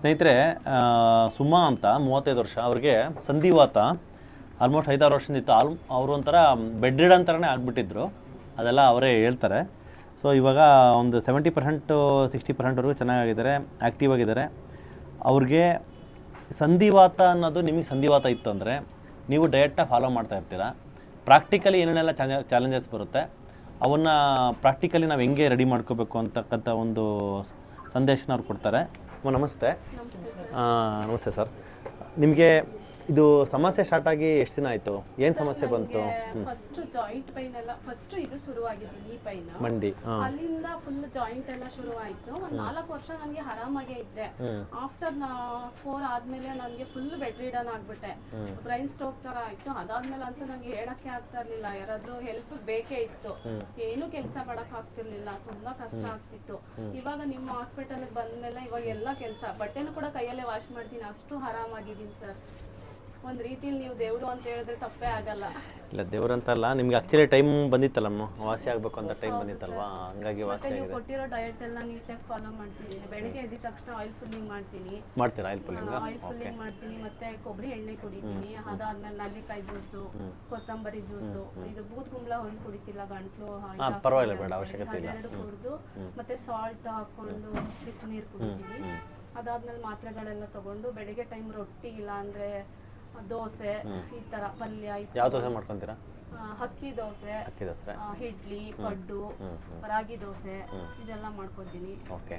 ಸ್ನೇಹಿತರೆ, ಸುಮಾ ಅಂತ 35 ವರ್ಷ, ಅವ್ರಿಗೆ ಸಂಧಿವಾತ ಆಲ್ಮೋಸ್ಟ್ 5-6 ವರ್ಷದಿಂದ ಇತ್ತು. ಅವರು ಒಂಥರ ಬೆಡ್ ರಿಡ್ ಅಂತಾರೇ ಆಗಿಬಿಟ್ಟಿದ್ರು. ಅದೆಲ್ಲ ಅವರೇ ಹೇಳ್ತಾರೆ. ಸೊ ಇವಾಗ ಒಂದು 70% 60%ವರೆಗೂ ಚೆನ್ನಾಗಿದ್ದಾರೆ, ಆ್ಯಕ್ಟಿವ್ ಆಗಿದ್ದಾರೆ. ಅವ್ರಿಗೆ ಸಂಧಿವಾತ ಅನ್ನೋದು ನಿಮಗೆ ಸಂಧಿವಾತ ಇತ್ತು ಅಂದರೆ ನೀವು ಡಯಟ್ನ ಫಾಲೋ ಮಾಡ್ತಾ ಇರ್ತೀರ. ಪ್ರಾಕ್ಟಿಕಲಿ ಏನೇನೆಲ್ಲ ಚಾಲೆಂಜಸ್ ಬರುತ್ತೆ ಅವನ್ನ ಪ್ರಾಕ್ಟಿಕಲಿ ನಾವು ಹೆಂಗೆ ರೆಡಿ ಮಾಡ್ಕೋಬೇಕು ಅಂತಕ್ಕಂಥ ಒಂದು ಸಂದೇಶನ ಅವ್ರು ಕೊಡ್ತಾರೆ. ನಮಸ್ತೆ. ನಮಸ್ತೆ ಸರ್. ನಿಮಗೆ ಇದು ಸಮಸ್ಯೆ ಸ್ಟಾರ್ಟ್ ಆಗಿ ಎಷ್ಟು ದಿನ ಆಯಿತು? ಏನು ಸಮಸ್ಯೆ ಬಂತು? ಫಸ್ಟ್ ಜಾಯಿಂಟ್ ಪೈನ್ ಎಲ್ಲ ಫಸ್ಟ್ ಇದು ಶುರುವಾಗಿದ್ದು ನೀ ಪೈನ್ ಮಂಡಿ, ಅಲ್ಲಿಂದ ಫುಲ್ ಜಾಯಿಂಟ್ ಎಲ್ಲ ಶುರುವಾಯಿತು. ಒಂದು 4 ವರ್ಷ ನನಗೆ ಆರಾಮಾಗೇ ಇದ್ದೆ. ಆಫ್ಟರ್ 4 ಆದ್ಮೇಲೆ ನನಗೆ ಫುಲ್ ಬೆಡ್ ರಿಡನ್ ಆಗ್ಬಿಟ್ಟೆ. ಬ್ರೈನ್ ಸ್ಟ್ರೋಕ್ ತರ ಆಯ್ತು. ಅದಾದ್ಮೇಲೆ ಅಂತೂ ನನಗೆ ಹೇಳಕ್ಕೆ ಆಗ್ತಾ ಇರ್ಲಿಲ್ಲ, ಯಾರಾದ್ರೂ ಹೆಲ್ಪ್ ಬೇಕೇ ಇತ್ತು. ಏನು ಕೆಲಸ ಮಾಡಕ್ ಆಗ್ತಿರ್ಲಿಲ್ಲ, ತುಂಬಾ ಕಷ್ಟ ಆಗ್ತಿತ್ತು. ಇವಾಗ ನಿಮ್ಮ ಹಾಸ್ಪಿಟಲ್ ಬಂದ್ಮೇಲೆ ಇವಾಗ ಎಲ್ಲ ಕೆಲಸ, ಬಟ್ಟೆನೂ ಕೂಡ ಕೈಯಲ್ಲೇ ವಾಶ್ ಮಾಡ್ತೀನಿ, ಅಷ್ಟು ಆರಾಮಾಗಿದ್ದೀನಿ ಸರ್. ಒಂದು ರೀತಿಯಲ್ಲಿ ನೀವು ದೇವರು ಅಂತ ಹೇಳಿದ್ರೆ ತಪ್ಪೇ ಆಗಲ್ಲ. ಇಲ್ಲ, ದೇವ್ರಂತಲ್ಲ, ನಿಮ್ಗೆ ಆಕ್ಚುಲಿ ಟೈಮ್ ಬಂದಿತ್ತಲ್ಲ, ವಾಸಿ ಆಗ್ಬೇಕು ಅಂತ ಟೈಮ್ ಬಂದಿತ್ತಲ್ವಾ, ಹಂಗಾಗಿ ವಾಸಿ ಆಗಿದೆ. ನೀವು ಕೊಟ್ಟಿರೋ ಡಯಟ್ ಎಲ್ಲ ನೀಟಾಗಿ ಫಾಲೋ ಮಾಡ್ತೀನಿ. ಬೆಳಿಗ್ಗೆ ಎದ್ದ ತಕ್ಷಣ ಆಯಿಲ್ ಫುಲ್ಲಿಂಗ್ ಮಾಡ್ತೀನಿ. ಮಾಡ್ತೀರಾ ಆಯಿಲ್ ಫುಲ್ಲಿಂಗ್? ಆಯಿಲ್ ಫುಲ್ಲಿಂಗ್ ಮಾಡ್ತೀನಿ, ಮತ್ತೆ ಕೊಬ್ಬರಿ ಎಣ್ಣೆ ಕುಡಿತೀನಿ. ಅದಾದ್ಮೇಲೆ ನಲ್ಲಿಕಾಯಿ ಜ್ಯೂಸು, ಕೊತ್ತಂಬರಿ ಜ್ಯೂಸು, ಇದು ಬೂದ್ ಕುಂಬಳ ಒಂದು ಕುಡಿತಿಲ್ಲ, ಗಂಟ್ಲು ಪರವಾಗಿಲ್ಲ, ಬೇಡ, ಅವಶ್ಯಕತೆ ಇಲ್ಲ. ಎರಡು ಕುಡಿದು ಮತ್ತೆ ಸಾಲ್ಟ್ ಹಾಕೊಂಡು ಬಿಸಿನೀರು ಕುಡಿತೀನಿ. ಅದಾದ್ಮೇಲೆ ಮಾತ್ರೆಗಳೆಲ್ಲ ತಗೊಂಡು ಬೆಳಿಗ್ಗೆ ಟೈಮ್ ರೊಟ್ಟಿ ಇಲ್ಲ ಅಂದ್ರೆ ದೋಸೆ, ಈ ತರ ಪಲ್ಯ. ಯಾವ ದೋಸೆ ಮಾಡ್ಕೊಂತೀರಾ? ಅಕ್ಕಿ ದೋಸೆ, ಇಡ್ಲಿ, ಪಡ್ಡು, ರಾಗಿ ದೋಸೆ, ಇದೆಲ್ಲ ಮಾಡ್ಕೊತೀನಿ. ಓಕೆ.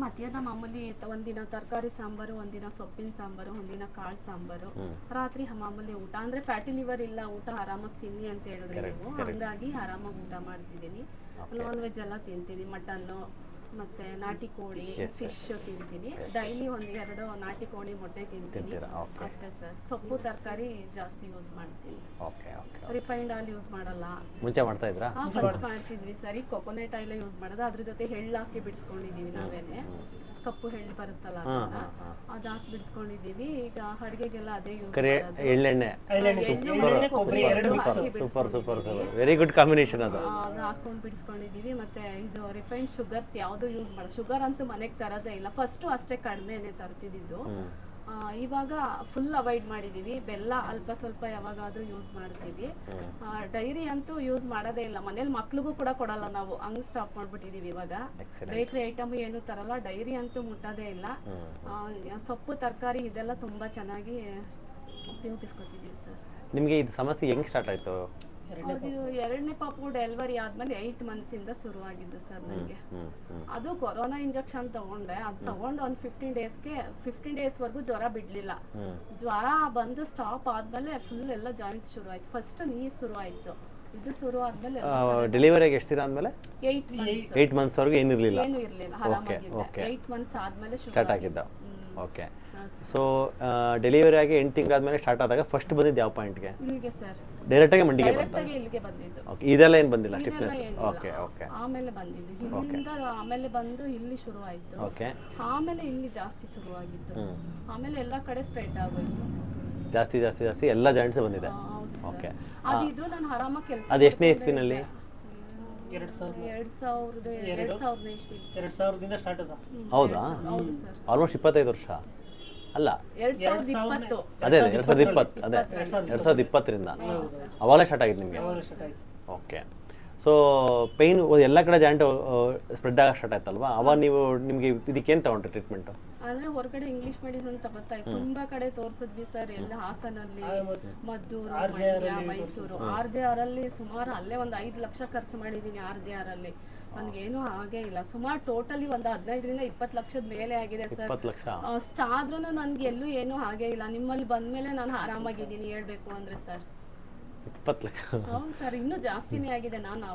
ಮಧ್ಯಾಹ್ನ ಮಾಮೂಲಿ ಒಂದಿನ ತರಕಾರಿ ಸಾಂಬಾರು, ಒಂದಿನ ಸೊಪ್ಪಿನ ಸಾಂಬಾರು, ಒಂದಿನ ಕಾಳು ಸಾಂಬಾರು. ರಾತ್ರಿ ಮಾಮೂಲಿ ಊಟ. ಅಂದ್ರೆ ಫ್ಯಾಟಿ ಲಿವರ್ ಇಲ್ಲ, ಊಟ ಆರಾಮಾಗಿ ತಿನ್ನಿ ಅಂತ ಹೇಳಿದ್ರೆ ನೀವು, ಹಂಗಾಗಿ ಆರಾಮಾಗಿ ಊಟ ಮಾಡ್ತಿದ್ದೀನಿ. ನಾನ್ ವೆಜ್ ಎಲ್ಲ ತಿಂತೀನಿ. ಮಟನ್ನು ಮತ್ತೆ ನಾಟಿ ಕೋಳಿ, ಫಿಶ್ ತಿಂತೀನಿ. ಡೈಲಿ 1-2 ನಾಟಿ ಕೋಳಿ ಮೊಟ್ಟೆ ತಿಂತೀನಿ ಅಷ್ಟೇ ಸರ್. ಸೊಪ್ಪು ತರಕಾರಿ ಜಾಸ್ತಿ ಯೂಸ್ ಮಾಡ್ತೀನಿ. ರಿಫೈನ್ಡ್ ಆಯಿಲ್ ಯೂಸ್ ಮಾಡಲ್ಲ. ಮುಂಚೆ ಮಾಡ್ತಾ ಇದ್ರಾ? ಫಸ್ಟ್ ಮಾಡ್ತಿದ್ವಿ ಸರಿ. ಕೊಕೊನೆಟ್ ಆಯಿಲ್ ಯೂಸ್ ಮಾಡೋದು, ಅದ್ರ ಜೊತೆ ಎಳ್ಳು ಹಾಕಿ ಬಿಡಿಸ್ಕೊಂಡಿದೀವಿ ನಾವೇನೆ. ಕಪ್ಪು ಎಳ್ಳು ಬರುತ್ತಲ್ಲ, ಅದು ಹಾಕಿ ಬಿಡಿಸ್ಕೊಂಡಿದೀವಿ. ಈಗ ಅಡುಗೆಗೆಲ್ಲ ಅದೇ ಯೂಸ್ ಮಾಡೋದು. ಎಳ್ಳೆಣ್ಣೆ, super super super, very good combination. ಅದು ಹಾಕೊಂಡು ಬಿಡಿಸ್ಕೊಂಡಿದೀವಿ. ಮತ್ತೆ ಇದು ರಿಫೈನ್ಡ್ ಶುಗರ್ಸ್ ಯಾವುದು ಯೂಸ್ ಮಾಡೋದು. ಶುಗರ್ ಅಂತೂ ಮನೆಗೆ ತರೋದೇ ಇಲ್ಲ. ಫಸ್ಟು ಅಷ್ಟೇ ಕಡಿಮೆನೆ ತರ್ತಿದ್ದು. ಇವಾಗ ಫುಲ್ ಅವಾಯ್ಡ್ ಮಾಡಿದೀವಿ. ಬೆಲ್ಲ ಅಲ್ಪ ಸ್ವಲ್ಪ ಯಾವಾಗಾದ್ರೂ ಯೂಸ್ ಮಾಡ್ತೀವಿ. ಡೈರಿ ಅಂತೂ ಯೂಸ್ ಮಾಡೋದೇ ಇಲ್ಲ. ಮನೇಲಿ ಮಕ್ಳಿಗೂ ಕೂಡ ಕೊಡಲ್ಲ ನಾವು, ಹಂಗ್ ಸ್ಟಾಪ್ ಮಾಡ್ಬಿಟ್ಟಿದೀವಿ. ಇವಾಗ ಬೇಕರಿ ಐಟಮ್ ಏನು ತರಲ್ಲ, ಡೈರಿ ಅಂತೂ ಮುಟ್ಟೋದೇ ಇಲ್ಲ. ಸೊಪ್ಪು ತರಕಾರಿ ಇದೆಲ್ಲ ತುಂಬಾ ಚೆನ್ನಾಗಿ ಉಪಯೋಗಿಸ್ಕೊತಿದೀವಿ ಸರ್. ನಿಮ್ಗೆ ಇದು ಸಮಸ್ಯೆ ಹೆಂಗ್ ಸ್ಟಾರ್ಟ್ ಆಯ್ತು? ಅದು 2ನೇ ಪಾಪು ಡೆಲಿವರಿ ಆದ್ಮೇಲೆ 8 ಮಂತ್ಸ್ ಇಂದ ಶುರುವಾಗಿದ್ದು ಸರ್ ನನಗೆ. ಅದು ಕೊರೋನಾ ಇಂಜೆಕ್ಷನ್ ತಗೊಂಡೆ. ಅದು ತಗೊಂಡು ಒಂದು 15 ಡೇಸ್ ವರ್ಗು ಜ್ವರ ಬಿಡ್ಲಿಲ್ಲ. ಜ್ವರ ಬಂದು ಸ್ಟಾಪ್ ಆದ್ಮೇಲೆ ಫುಲ್ ಎಲ್ಲ ಜಾಯಿಂಟ್ ಶುರು ಆಯ್ತು. ಫಸ್ಟ್ ನೀ ಶುರು ಆಯ್ತು. ಇದು ಶುರು ಆದ್ಮೇಲೆ ಡೆಲಿವರಿಗೆ ಎಷ್ಟು ದಿನ ಆದ್ಮೇಲೆ? 8 ಮಂತ್ಸ್ ವರೆಗೂ ಏನು ಇರಲಿಲ್ಲ. ಆರಾಮಾಗಿದ್ದೆ. 8 ಮಂತ್ಸ್ ಆದ್ಮೇಲೆ ಸ್ಟಾರ್ಟ್ ಆಗಿದ್ದ. ಓಕೆ. ಸೊ ಡೆಲಿವರಿ ಆಗಿ 8 ತಿಂಗಳಾದ್ಮೇಲೆ ಸ್ಟಾರ್ಟ್ ಆದಾಗ ಫಸ್ಟ್ ಬಂದಿದ್ದು ಯಾವ ಪಾಯಿಂಟ್ಗೆ? ಇಲ್ಲಿಗೆ ಸರ್. ಡೈರೆಕ್ಟ್ ಆಗಿ ಮಂಡಿಗೆ ಬಂತು? ಇಲ್ಲಿಗೆ ಬಂದಿದ್ದು. ಓಕೆ. ಇದೆಲ್ಲ ಏನು ಬಂದಿಲ್ಲ ಸ್ಟಿಫ್ನೆಸ್? Okay okay. ಆಮೇಲೆ ಬಂದಿದ್ದು ಇಲ್ಲಿಂದ, ಆಮೇಲೆ ಬಂದು ಇಲ್ಲಿ ಶುರು ಆಯ್ತು. ಓಕೆ. ಆಮೇಲೆ ಇಲ್ಲಿ ಜಾಸ್ತಿ ಶುರುವಾಗಿತ್ತು. ಆಮೇಲೆ ಎಲ್ಲ ಕಡೆ ಸ್ಪ್ರೆಡ್ ಆಗೋಯ್ತು. ಜಾಸ್ತಿ ಜಾಸ್ತಿ ಜಾಸ್ತಿ ಎಲ್ಲ ಜಾಯಿಂಟ್ಸ್ ಬಂದಿದೆ. ಓಕೆ. ಅದು ನಾನು ಆರಾಮಾಗಿ ಕೆಲಸ. ಅದು ಎಷ್ಟನೇ ಇಸ್ವಿನಲ್ಲಿ? 2000ದಿಂದ ಸ್ಟಾರ್ಟ್ ಸರ್. ಹೌದಾ? ಆಲ್ಮೋಸ್ಟ್ 25 ವರ್ಷ ಅಲ್ಲ? 2020. ಅದೇ 2020. ಅದೇ 2020ರಿಂದ ಅವಾಗಲೇ ಸ್ಟಾರ್ಟ್ ಆಗಿದ್ದು ನಿಮಗೆ? ಓಕೆ. ಸೊ ಪೈನ್ ಎಲ್ಲ ಕಡೆ ಜಾಯಿಂಟ್ ಸ್ಪ್ರೆಡ್ ಆಗ ಸ್ಟಾರ್ಟ್ ಆಯ್ತಲ್ವಾ? ಅವಾಗ ನೀವು ನಿಮಗೆ ಇದಕ್ಕೇನು ತಗೊಂಡ್ರಿ ಟ್ರೀಟ್ಮೆಂಟ್? ಅಂದ್ರೆ ಹೊರಗಡೆ ಇಂಗ್ಲಿಷ್ ಮೆಡಿಸಿನ್ ತಗೋತಾ ಇತ್ತು. ತುಂಬಾ ಕಡೆ ತೋರ್ಸಿದ್ವಿ ಸರ್. ಎಲ್ಲ ಹಾಸನಲ್ಲಿ, ಮದ್ದೂರು, ಮಂಡ್ಯ, ಮೈಸೂರು. RJR ಅಲ್ಲಿ ಸುಮಾರು ಅಲ್ಲೇ ಒಂದು 5 ಲಕ್ಷ ಖರ್ಚು ಮಾಡಿದೀನಿ. RJR ಅಲ್ಲಿ ನನ್ಗೇನು ಹಾಗೆ ಇಲ್ಲ. ಸುಮಾರು ಟೋಟಲಿ ಒಂದು 15ರಿಂದ 20 ಲಕ್ಷದ ಮೇಲೆ ಆಗಿದೆ ಸರ್. 20 ಲಕ್ಷ ಅಷ್ಟಾದ್ರೂ ನನ್ಗೆ ಎಲ್ಲೂ ಏನು ಹಾಗೆ ಇಲ್ಲ. ನಿಮ್ಮಲ್ಲಿ ಬಂದ್ಮೇಲೆ ನಾನು ಆರಾಮಾಗಿದ್ದೀನಿ ಹೇಳ್ಬೇಕು ಅಂದ್ರೆ ಸರ್. 20 ಲಕ್ಷ? ಹೌದು ಸರ್, ಇನ್ನೂ ಜಾಸ್ತಿನೇ ಆಗಿದೆ. ನಾನು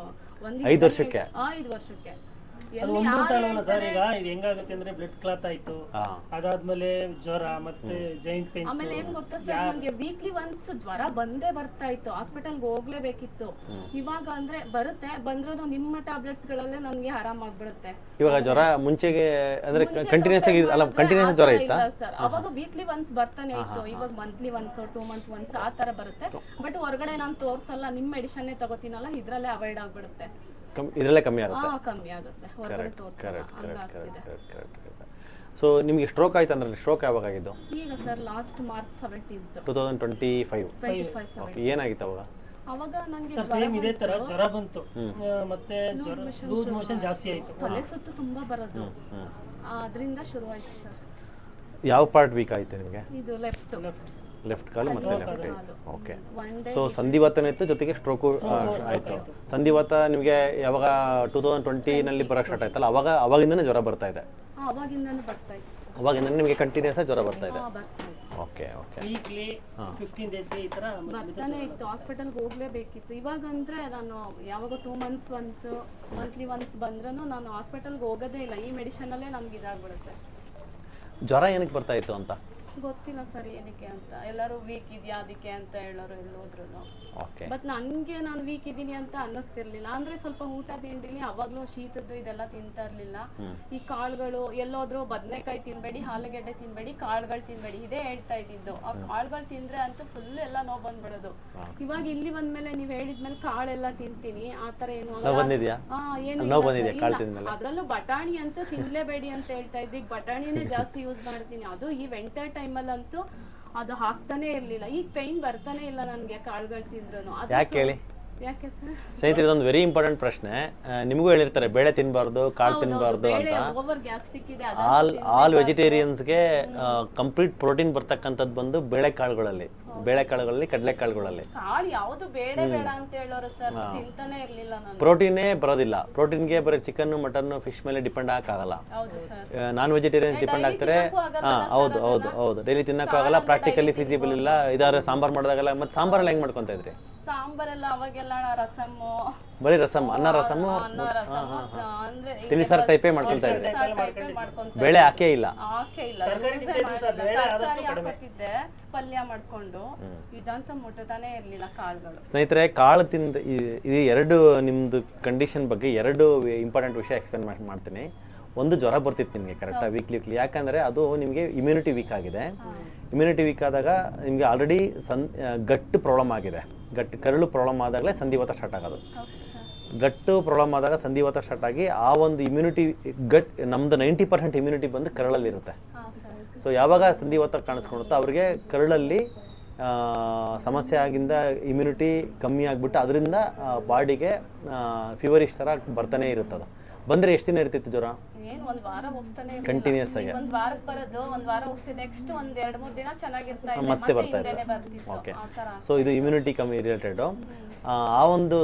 5 ವರ್ಷಕ್ಕೆ 5 ವರ್ಷಕ್ಕೆ ಸರ್. ಈಗ ಇದು ಹೆಂಗಾಗುತ್ತೆ ಅಂದ್ರೆ ಬ್ಲಡ್ ಕ್ಲಾತ್ ಆಯ್ತು, ಅದಾದ್ಮೇಲೆ ಜ್ವರ, ಮತ್ತೆ ಜಾಯಿಂಟ್ ಪೇನ್ಸ್. ಆಮೇಲೆ ಏನ್ ಗೊತ್ತಾ ಸರ್, ನಂಗೆ ವೀಕ್ಲಿ ಒನ್ಸ್ ಜ್ವರ ಬಂದೇ ಬರ್ತಾ ಇತ್ತು. ಹಾಸ್ಪಿಟಲ್ಗೆ ಹೋಗ್ಲೇಬೇಕಿತ್ತು. ಇವಾಗ ಅಂದ್ರೆ ಬರುತ್ತೆ, ಬಂದ್ರೂ ನಿಮ್ಮ ಟ್ಯಾಬ್ಲೆಟ್ಸ್ ಗಳಲ್ಲೇ ನನ್ಗೆ ಆರಾಮಾಗ್ಬಿಡುತ್ತೆ. ಇವಾಗ ಜ್ವರ ಮುಂಚೆಗೆ ಅಂದ್ರೆ ಕಂಟಿನ್ಯೂಸ್ ಆಗಿ ಅಲ್ಲ, ಕಂಟಿನ್ಯೂಸ್ ಜ್ವರ ಇತ್ತಾ ಸರ್? ಅವಾಗ ವೀಕ್ಲಿ ಒನ್ಸ್ ಬರ್ತಾನೆ ಇತ್ತು. ಇವಾಗ ಮಂತ್ಲಿ ಒನ್ಸ್, 2 ಮಂತ್ಸ್ ಒನ್ಸ್ ಆ ತರ ಬರುತ್ತೆ. ಬಟ್ ಹೊರಗಡೆ ನಾನು ತೋರ್ಸಲ್ಲ, ನಿಮ್ ಮೆಡಿಷನ್ ತಗೋತೀನಲ್ಲ, ಇದ್ರಲ್ಲೇ ಅವಾಯ್ಡ್ ಆಗ್ಬಿಡುತ್ತೆ. ಇದರಲ್ಲೇ ಕಮ್ಮಿ ಆಗುತ್ತೆ. ಕಮ್ಮಿ ಆಗುತ್ತೆ, ಹೊರಗಡೆ ತೋರ್ಸಲ್ಲ. ಸೊ ನಿಮಗೆ ಸ್ಟ್ರೋಕ್ ಆಯ್ತು ಅಂದ್ರೆ ಸ್ಟ್ರೋಕ್ ಯಾವಾಗ ಆಗಿದ್ದು? ಈಗ sir last March 17th 2025. 25 okay, ಏನಾಗಿತ್ತು ಅವಾಗ? ಅವಾಗ ನಂಗೆ ಸರ್ ಸೇಮ್ ಇದೇ ತರ ಜ್ವರ ಬಂತು, ಮತ್ತೆ ಲೂಸ್ ಮೋಷನ್ ಜಾಸ್ತಿ ಆಯ್ತು, ತಲೆ ಸುತ್ತು ತುಂಬಾ ಬರೋದು, ಅದರಿಂದ ಶುರು ಆಯ್ತು ಸರ್. ಯಾವ ಪಾರ್ಟ್ ವೀಕ್ ಆಯ್ತು ನಿಮಗೆ? ಇದು ಲೆಫ್ಟ್ ಲೆಫ್ಟ್ ಕಾಲು ಮತ್ತೆ ಲೆಫ್ಟ್ ಕೈ. ಓಕೆ. ಒನ್ ಡೇ ಸೊ ಸಂಧಿವಾತನೂ ಇತ್ತು, ಜೊತೆಗೆ ಸ್ಟ್ರೋಕು ಆಯಿತು. ಸಂಧಿವಾತ ನಿಮಗೆ ಯಾವಾಗ 2020ನಲ್ಲಿ ಬರೋಕ್ಕೆ ಸ್ಟಾರ್ಟ್ ಆಯ್ತಲ್ಲ, ಅವಾಗಿಂದನೇ ಜ್ವರ ಬರ್ತಾ ಇದೆ? ಅವಾಗಿಂದನೂ ಬರ್ತಾ ಇತ್ತು ಸರ್. ಅವಾಗಿಂದ ನಿಮಗೆ ಕಂಟಿನ್ಯೂಸ್ ಜ್ವರ ಬರ್ತಾ ಇದೆ? ಬರ್ತಾ ಇತ್ತು. Okay okay. ವೀಕ್ಲಿ 15 ಡೇಸ್ ಈ ತರ ಬರ್ತಾನೆ ಇತ್ತು, ಹಾಸ್ಪಿಟಲ್ಗೆ ಹೋಗ್ಲೇಬೇಕಿತ್ತು. ಇವಾಗ ಅಂದ್ರೆ ನಾನು ಯಾವಾಗ 2 months ಒನ್ಸ್, ಮಂತ್ಲಿ ಒನ್ಸ್ ಬಂದ್ರೂ ನಾನು ಹಾಸ್ಪಿಟಲ್ಗೆ ಹೋಗೋದೇ ಇಲ್ಲ. ಈ ಮೆಡಿಷನಲ್ಲೇ ನಮ್ಗೆ ಇದಾಗ್ಬಿಡುತ್ತೆ. ಜ್ವರ ಏನಕ್ಕೆ ಬರ್ತಾ ಇತ್ತು ಅಂತ ಗೊತ್ತಿಲ್ಲ ಸರ್ ಏನಕ್ಕೆ ಅಂತ. ಎಲ್ಲರೂ ವೀಕ್ ಇದೆಯಾ ಅದಕ್ಕೆ ಅಂತ ಹೇಳೋರು ಎಲ್ಲೋದ್ರು. ಓಕೆ. ಬಟ್ ನನಗೆ ನಾನು ವೀಕ್ ಇದ್ದೀನಿ ಅಂತ ಅನ್ನಿಸ್ತಿರ್ಲಿಲ್ಲ. ಅಂದ್ರೆ ಸ್ವಲ್ಪ ಊಟ ತಿಂಡಿಲಿ ಅವಾಗ್ಲೂ ಶೀತದ್ದು ಇದೆಲ್ಲ ತಿಂತಾ ಇರ್ಲಿಲ್ಲ. ಈ ಕಾಳುಗಳು ಎಲ್ಲೋದ್ರು ಬದನೆಕಾಯಿ ತಿನ್ಬೇಡಿ, ಆಲೂಗೆಡ್ಡೆ ತಿನ್ಬೇಡಿ, ಕಾಳುಗಳು ತಿನ್ಬೇಡಿ, ಇದೇ ಹೇಳ್ತಾ ಇದ್ದಿದ್ದು. ಆ ಕಾಳುಗಳು ತಿಂದ್ರೆ ಅಂತೂ ಫುಲ್ ಎಲ್ಲ ನೋವು ಬಂದ್ಬಿಡೋದು. ಇವಾಗ ಇಲ್ಲಿ ಬಂದ್ಮೇಲೆ ನೀವ್ ಹೇಳಿದ್ಮೇಲೆ ಕಾಳೆಲ್ಲ ತಿಂತೀನಿ, ಆತರ ಏನು ಬಂದಿದ್ಯಾ? ಅದ್ರಲ್ಲೂ ಬಟಾಣಿ ಅಂತೂ ತಿನ್ಲೇಬೇಡಿ ಅಂತ ಹೇಳ್ತಾ ಇದ್ದಿ. ಬಟಾಣಿನೇ ಜಾಸ್ತಿ ಯೂಸ್ ಮಾಡ್ತೀನಿ. ಅದು ಈ ವಿಂಟರ್ ಟೈಮಲ್ಲಂತೂ ಅದು ಹಾಕ್ತಾನೆ ಇರ್ಲಿಲ್ಲ. ಈಗ ಪೈನ್ ಬರ್ತಾನೆ ಇಲ್ಲ ನನ್ಗೆ ಕಾಳುಗಳು ತಿಂದ್ರು. ಯಾಕೆ ಹೇಳಿ? ಯಾಕೆ ಸರ್? ಸ್ನೇಹಿತರೆ, ಇದೊಂದು ವೆರಿ ಇಂಪಾರ್ಟೆಂಟ್ ಪ್ರಶ್ನೆ. ನಿಮಗೂ ಹೇಳಿರ್ತಾರೆ ಬೇಳೆ ತಿನ್ನಬಾರ್ದು, ಕಾಳು ತಿನ್ನಬಾರ್ದು ಅಂತ. ಓವರ್ ಗ್ಯಾಸ್ಟ್ರಿಕ್ ಇದೆ. ಆಲ್ ವೆಜಿಟೇರಿಯನ್ಸ್ಗೆ ಕಂಪ್ಲೀಟ್ ಪ್ರೋಟೀನ್ ಬರ್ತಕ್ಕಂಥದ್ದು ಬಂದು ಬೇಳೆಕಾಳುಗಳಲ್ಲಿ, ಕಡಲೆಕಾಳುಗಳಲ್ಲಿ. ಕಾಳು ಯಾವುದು ಬೇಡ ಬೇಡ ಅಂತ ಹೇಳೋರು ಸರ್, ತಿಂತಾನೆ ಇರ್ಲಿಲ್ಲ ನಾನು. ಪ್ರೋಟೀನೇ ಬರೋದಿಲ್ಲ. ಪ್ರೋಟೀನ್ಗೆ ಬರೀ ಚಿಕನ್, ಮಟನ್, ಫಿಶ್ ಮೇಲೆ ಡಿಪೆಂಡ್ ಆಗಕ್ಕಾಗಲ್ಲ. ಹೌದು ಸರ್. ನಾನ್ ವೆಜಿಟೇರಿಯನ್ಸ್ ಡಿಪೆಂಡ್ ಆಗ್ತಾರೆ. ಹೌದು, ಡೈಲಿ ತಿನ್ನಕ್ಕೂ ಆಗಲ್ಲ, ಪ್ರಾಕ್ಟಿಕಲಿ ಫಿಸಿಬಲ್ ಇಲ್ಲ. ಇದಾದ್ರೆ ಸಾಂಬಾರ್ ಮಾಡಿದಾಗಲ್ಲ. ಮತ್ತೆ ಸಾಂಬಾರಲ್ಲಿ ಹೆಂಗ್ ಮಾಡ್ಕೊಂತ ಇದ್ರಿ? ಸಾಂಬಾರೆಲ್ಲ ಅವಾಗೆಲ್ಲ ರಸಮ್ಮು, ಬರೀ ರಸಮ್, ಅನ್ನ ರಸಮ್ಮು, ಅಂದ್ರೆ ತಿಳಿಸಾರು ಟೈಪೇ ಮಾಡ್ಕೊಂತ ಇದ್ರಿ? ಬೇಳೆ ಹಾಕೇ ಇಲ್ಲ? ತರಕಾರಿ ಹಾಕುತ್ತಿದ್ದೆ, ಪಲ್ಯ ಮಾಡ್ಕೊಂಡು. ಇದಂತ ಮುಟ್ಟತಾನೆ ಇರ್ಲಿಲ್ಲ ಕಾಳುಗಳು. ಸ್ನೇಹಿತರೆ, ಕಾಳು ತಿಂದ ಇದು ಎರಡು ನಿಮ್ದು ಕಂಡೀಷನ್ ಬಗ್ಗೆ ಎರಡು ಇಂಪಾರ್ಟೆಂಟ್ ವಿಷಯ ಎಕ್ಸ್ಪ್ಲೇನ್ ಮಾಡ್ತೀನಿ. ಒಂದು, ಜ್ವರ ಬರ್ತಿತ್ತು ನಿಮಗೆ ಕರೆಕ್ಟಾಗಿ ವೀಕ್ಲಿ. ಯಾಕಂದರೆ ಅದು ನಿಮಗೆ ಇಮ್ಯುನಿಟಿ ವೀಕ್ ಆಗಿದೆ. ಇಮ್ಯುನಿಟಿ ವೀಕ್ ಆದಾಗ ನಿಮಗೆ ಆಲ್ರೆಡಿ ಗಟ್ಟು ಪ್ರಾಬ್ಲಮ್ ಆಗಿದೆ. ಕರಳು ಪ್ರಾಬ್ಲಮ್ ಆದಾಗಲೇ ಸಂಧಿವಾತ ಸ್ಟಾರ್ಟ್ ಆಗೋದು. ಗಟ್ಟು ಪ್ರಾಬ್ಲಮ್ ಆದಾಗ ಸಂಧಿವಾತ ಸ್ಟಾರ್ಟ್ ಆಗಿ ಆ ಒಂದು ಇಮ್ಯುನಿಟಿ ನಮ್ದು 90% ಇಮ್ಯುನಿಟಿ ಬಂದು ಕರಳಲ್ಲಿರುತ್ತೆ. ಸೊ ಯಾವಾಗ ಸಂಧಿವಾತ ಕಾಣಿಸ್ಕೊಳುತ್ತೋ ಅವ್ರಿಗೆ ಕರಳಲ್ಲಿ ಸಮಸ್ಯೆ ಆಗಿಂದ ಇಮ್ಯುನಿಟಿ ಕಮ್ಮಿ ಆಗಿಬಿಟ್ಟು ಅದರಿಂದ ಬಾಡಿಗೆ ಫೀವರಿಶ್ ಥರ ಬರ್ತಾನೆ ಇರುತ್ತದು. ಬಂದರೆ ಎಷ್ಟು ದಿನ ಇರ್ತಿತ್ತು ಜ್ವರ? ಏನ್ ಒಂದ್ ವಾರ ಹೋಗ್ತಾನೆ ಕಂಟಿನ್ಯೂಸ್ ಆಗಿ. ಒಂದ್ ವಾರಕ್ಕೆ ಬರೋದು, ಒಂದ್ ವಾರ ಹೋಗ್ತಿದೆ, ನೆಕ್ಸ್ಟ್ ಒಂದ್ 2-3 ದಿನ ಚೆನ್ನಾಗಿರ್ತಾ ಇದೆ, ಮತ್ತೆ ಬರ್ತಾ ಇದೆ. ಓಕೆ. ಸೊ ಇದು ಇಮ್ಯುನಿಟಿ ಕಮ್ಮಿ ರಿಲೇಟೆಡ್. ಆ ಒಂದು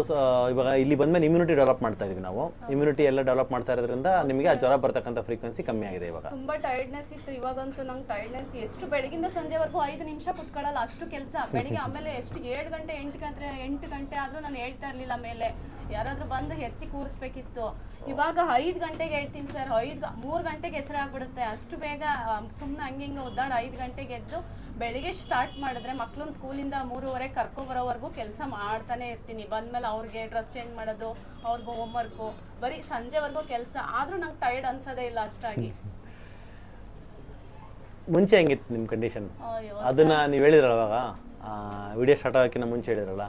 ಇವಾಗ ಇಲ್ಲಿ ಬಂದ್ಮೇಲೆ ಇಮ್ಯುನಿಟಿ ಡೆವಲಪ್ ಮಾಡ್ತಾ ಇದೀವಿ ನಾವು. ಇಮ್ಯುನಿಟಿ ಎಲ್ಲ ಡೆವಲಪ್ ಮಾಡ್ತಾ ಇರೋದ್ರಿಂದ ನಿಮಗೆ ಆ ಜ್ವರ ಬರ್ತಕ್ಕಂಥ ಫ್ರೀಕ್ವೆನ್ಸಿ ಕಮ್ಮಿ ಆಗಿದೆ ಇವಾಗ. ತುಂಬಾ ಟೈರ್ಡ್ನೆಸ್ ಇತ್ತು. ಇವಾಗಂತೂ ನಂಗೆ ಟೈರ್ಡ್ನೆಸ್ ಎಷ್ಟು ಬೆಳಗಿಂದ ಸಂಜೆವರೆಗೂ 5 ನಿಮಿಷ ಕುತ್ಕೊಳ್ಳಲ್ಲ, ಅಷ್ಟು ಕೆಲಸ ಬೆಳಿಗ್ಗೆ. ಆಮೇಲೆ ಎಷ್ಟು 7 ಗಂಟೆ 8 ಗಂಟೆ ಆದ್ರೂ ನಾನು ಹೇಳ್ತಾ ಇರ್ಲಿಲ್ಲ. ಮೇಲೆ ಯಾರಾದ್ರೂ ಬಂದು ಎತ್ತಿ ಕೂರಿಸ್ಬೇಕಿತ್ತು. ಇವಾಗ 5 ಗಂಟೆಗೆ ಹೇಳ್ತೀನಿ ಸರ್. 3 ಗಂಟೆಗೆ ಎಚ್ಚರ ಆಗ್ಬಿಡುತ್ತೆ. ಅಷ್ಟು ಬೇಗ ಸುಮ್ಮನೆ ಹಂಗಿಂಗ ಒದ್ದಾಡ 5 ಗಂಟೆಗೆ ಎದ್ದು ಬೆಳಿಗ್ಗೆ ಸ್ಟಾರ್ಟ್ ಮಾಡಿದ್ರೆ ಮಕ್ಳನ್ನ ಸ್ಕೂಲಿಂದ 3:30 ಕರ್ಕೊಬರೋವರೆಗೂ ಕೆಲಸ ಮಾಡ್ತಾನೆ ಇರ್ತೀನಿ. ಬಂದ್ಮೇಲೆ ಅವ್ರಿಗೆ ಡ್ರೆಸ್ ಚೇಂಜ್ ಮಾಡೋದು, ಅವ್ರಿಗೂ ಹೋಮ್ವರ್ಕು, ಬರೀ ಸಂಜೆವರೆಗೂ ಕೆಲಸ. ಆದ್ರೂ ನಂಗೆ ಟೈರ್ಡ್ ಅನ್ಸೋದೇ ಇಲ್ಲ ಅಷ್ಟಾಗಿ. ಮುಂಚೆ ಹೆಂಗಿತ್ತು ನಿಮ್ಮ ಕಂಡೀಷನ್? ಅದನ್ನ ನೀವು ಹೇಳಿದ್ರಲ್ಲ ಅವಾಗ ವಿಡಿಯೋ ಸ್ಟಾರ್ಟ್ ಆಗೋಕ್ಕಿಂತ ಮುಂಚೆ ಹೇಳಿದ್ರಲ್ಲ,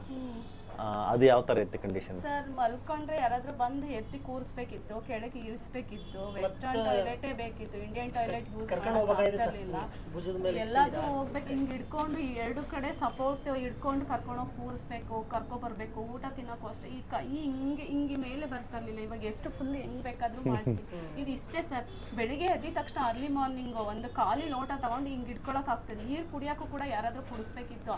ಅದು ಯಾವ ತರ ಇತ್ತು ಕಂಡೀಷನ್? ಸರ್, ಮಲ್ಕೊಂಡ್ರೆ ಯಾರಾದ್ರೂ ಬಂದು ಎತ್ತಿ ಕೂರಿಸ್ಬೇಕಿತ್ತು, ಕೆಳಗೆ ಇಳಿಸ್ಬೇಕಿತ್ತು, ವೆಸ್ಟರ್ನ್ ಟಾಯ್ಲೆಟೇ ಬೇಕಿತ್ತು, ಇಂಡಿಯನ್ ಟಾಯ್ಲೆಟ್ ಯೂಸ್ ಮಾಡೋಕ್ಕಾಗ್ತಿರ್ಲಿಲ್ಲ. ಎಲ್ಲಾದ್ರೂ ಹೋಗ್ಬೇಕು, ಹಿಂಗ್ ಹಿಡ್ಕೊಂಡು 2 ಕಡೆ ಸಪೋರ್ಟ್ ಹಿಡ್ಕೊಂಡು ಕರ್ಕೊಂಡೋಗಿ ಕೂರಿಸ್ಬೇಕು, ಕರ್ಕೊಬರ್ಬೇಕು. ಊಟ ತಿನ್ನೋಕ್ಕೂ ಅಷ್ಟೇ. ಈ ಕೈ ಹಿಂಗೆ ಮೇಲೆ ಬರ್ತಾ ಇರ್ಲಿಲ್ಲ. ಇವಾಗ ಎಷ್ಟು ಫುಲ್ ಹೆಂಗ್ ಬೇಕಾದ್ರೂ ಮಾಡ್ತೀವಿ. ಇದು ಇಷ್ಟೇ ಸರ್. ಬೆಳಿಗ್ಗೆ ಎದ್ದ ತಕ್ಷಣ ಅರ್ಲಿ ಮಾರ್ನಿಂಗ್ ಒಂದು ಖಾಲಿ ಲೋಟ ತಗೊಂಡು ಹಿಂಗ್ ಹಿಡ್ಕೊಳಕ್ ಆಗ್ತದೆ. ನೀರು ಕುಡಿಯೋಕ್ಕೂ ಕೂಡ ಯಾರಾದ್ರೂ ಕುಡಿಸ್ಬೇಕಿತ್ತು.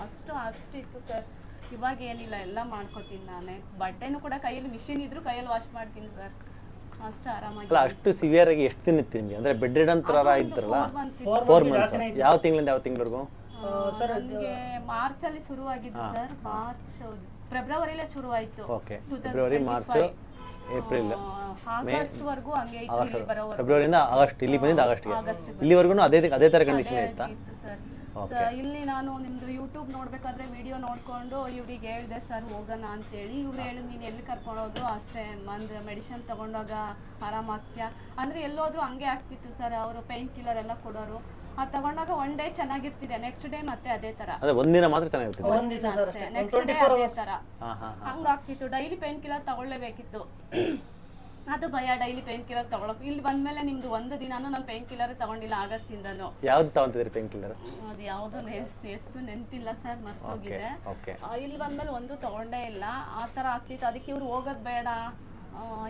ಅಷ್ಟಿತ್ತು ಸರ್. ಇವಾಗ ಏನಿಲ್ಲ, ಎಲ್ಲ ಮಾಡ್ಕೋತೀನಿ ನಾನೇ. ಬಟ್ಟೆನೂ ಕೂಡ ಕೈಯಲ್ಲಿ ಮಿಷಿನ್ ಇದ್ರು ಕೈಯಲ್ಲಿ ವಾಶ್ ಮಾಡ್ತೀನಿ ಸರ್. ಅಷ್ಟು ಆರಾಮಾಗಿ. ಅಲ್ಲ, ಅಷ್ಟು ಸಿವಿಯರ್ ಆಗಿ ಎಷ್ಟು ದಿನ ಇತ್ತು ನಿಮಗೆ? ಅಂದ್ರೆ ಬೆಡ್ ರಿಡನ್ ತರ ಇದ್ರಲ್ಲ, 4 ಮಂತ್ಸ್. ಯಾವ ತಿಂಗಳಿಂದ ಯಾವ ತಿಂಗಳವರೆಗೂ? ನನಗೆ ಮಾರ್ಚ್ ಅಲ್ಲಿ ಶುರು ಆಗಿದ್ದು ಸರ್. ಫೆಬ್ರವರಿಲೇ ಶುರು ಆಯ್ತು. Okay. February, March, April, August ವರೆಗೂ ಹಂಗೆ ಇತ್ತು. ಫೆಬ್ರವರಿಯಿಂದ ಆಗಸ್ಟ್, ಇಲ್ಲಿ ಬಂದಿದ್ದು ಆಗಸ್ಟ್ಗೆ. ಇಲ್ಲಿವರೆಗೂ ಅದೇ ತರ ಕಂಡೀಷನ್ ಇತ್ತಾ? ಇಲ್ಲಿ ನಾನು ನಿಮ್ದು ಯೂಟ್ಯೂಬ್ ನೋಡ್ಬೇಕಾದ್ರೆ ವಿಡಿಯೋ ನೋಡ್ಕೊಂಡು ಇವ್ರಿಗೆ ಹೇಳಿದೆ ಸರ್ ಹೋಗೋಣ ಅಂತೇಳಿ. ಇವ್ರು ಹೇಳಿ ನೀನು ಎಲ್ಲಿ ಕರ್ಕೊಳೋದು ಅಷ್ಟೇ, ಮೆಡಿಸಿನ್ ತಗೊಂಡಾಗ ಆರಾಮಾಗ್ತೀಯಾ ಅಂದ್ರೆ ಎಲ್ಲೋದ್ರು ಹಂಗೆ ಆಗ್ತಿತ್ತು ಸರ್. ಅವರು ಪೈನ್ ಕಿಲ್ಲರ್ ಎಲ್ಲ ಕೊಡೋರು. ಅದು ತಗೊಂಡಾಗ 1 ಡೇ ಚೆನ್ನಾಗಿರ್ತಿದೆ, ನೆಕ್ಸ್ಟ್ ಡೇ ಮತ್ತೆ ಅದೇ ತರ. ಒಂದಿನ ಮಾತ್ರ ಚೆನ್ನಾಗಿರ್ತಿದೆ, ನೆಕ್ಸ್ಟ್ ಡೇ ಅದೇ ತರ ಹಂಗಾಗ್ತಿತ್ತು. ಡೈಲಿ ಪೈನ್ ಕಿಲ್ಲರ್ ತಗೊಳ್ಳೇಬೇಕಿತ್ತು. ಅದು ಭಯ, ಡೈಲಿ ಪೇನ್ ಕಿಲ್ಲರ್ ತಗೊಳಕ್. ಇಲ್ಲಿ ಬಂದ್ಮೇಲೆ ನಿಮ್ದು ಒಂದು ದಿನಾನು ನಾನು ಪೇನ್ ಕಿಲ್ಲರ್ ತಗೊಂಡಿಲ್ಲ ಆಗಸ್ಟ್ ಇಂದನು. ಯಾವ್ದು ತಗೊಂತಿದ್ರಿ ಪೇನ್ ಕಿಲ್ಲರ್? ಅದು ಯಾವ್ದು ಹೆಸರು ನೆನಪಿಲ್ಲ ಸರ್, ಮರ್ತೋಗಿದೆ. ಇಲ್ಲಿ ಬಂದ್ಮೇಲೆ ಒಂದು ತಗೊಂಡೇ ಇಲ್ಲ, ಆ ತರ ಆಗ್ತಿತ್ತು. ಅದಕ್ಕೆ ಇವ್ರು ಹೋಗೋದ್ ಬೇಡ,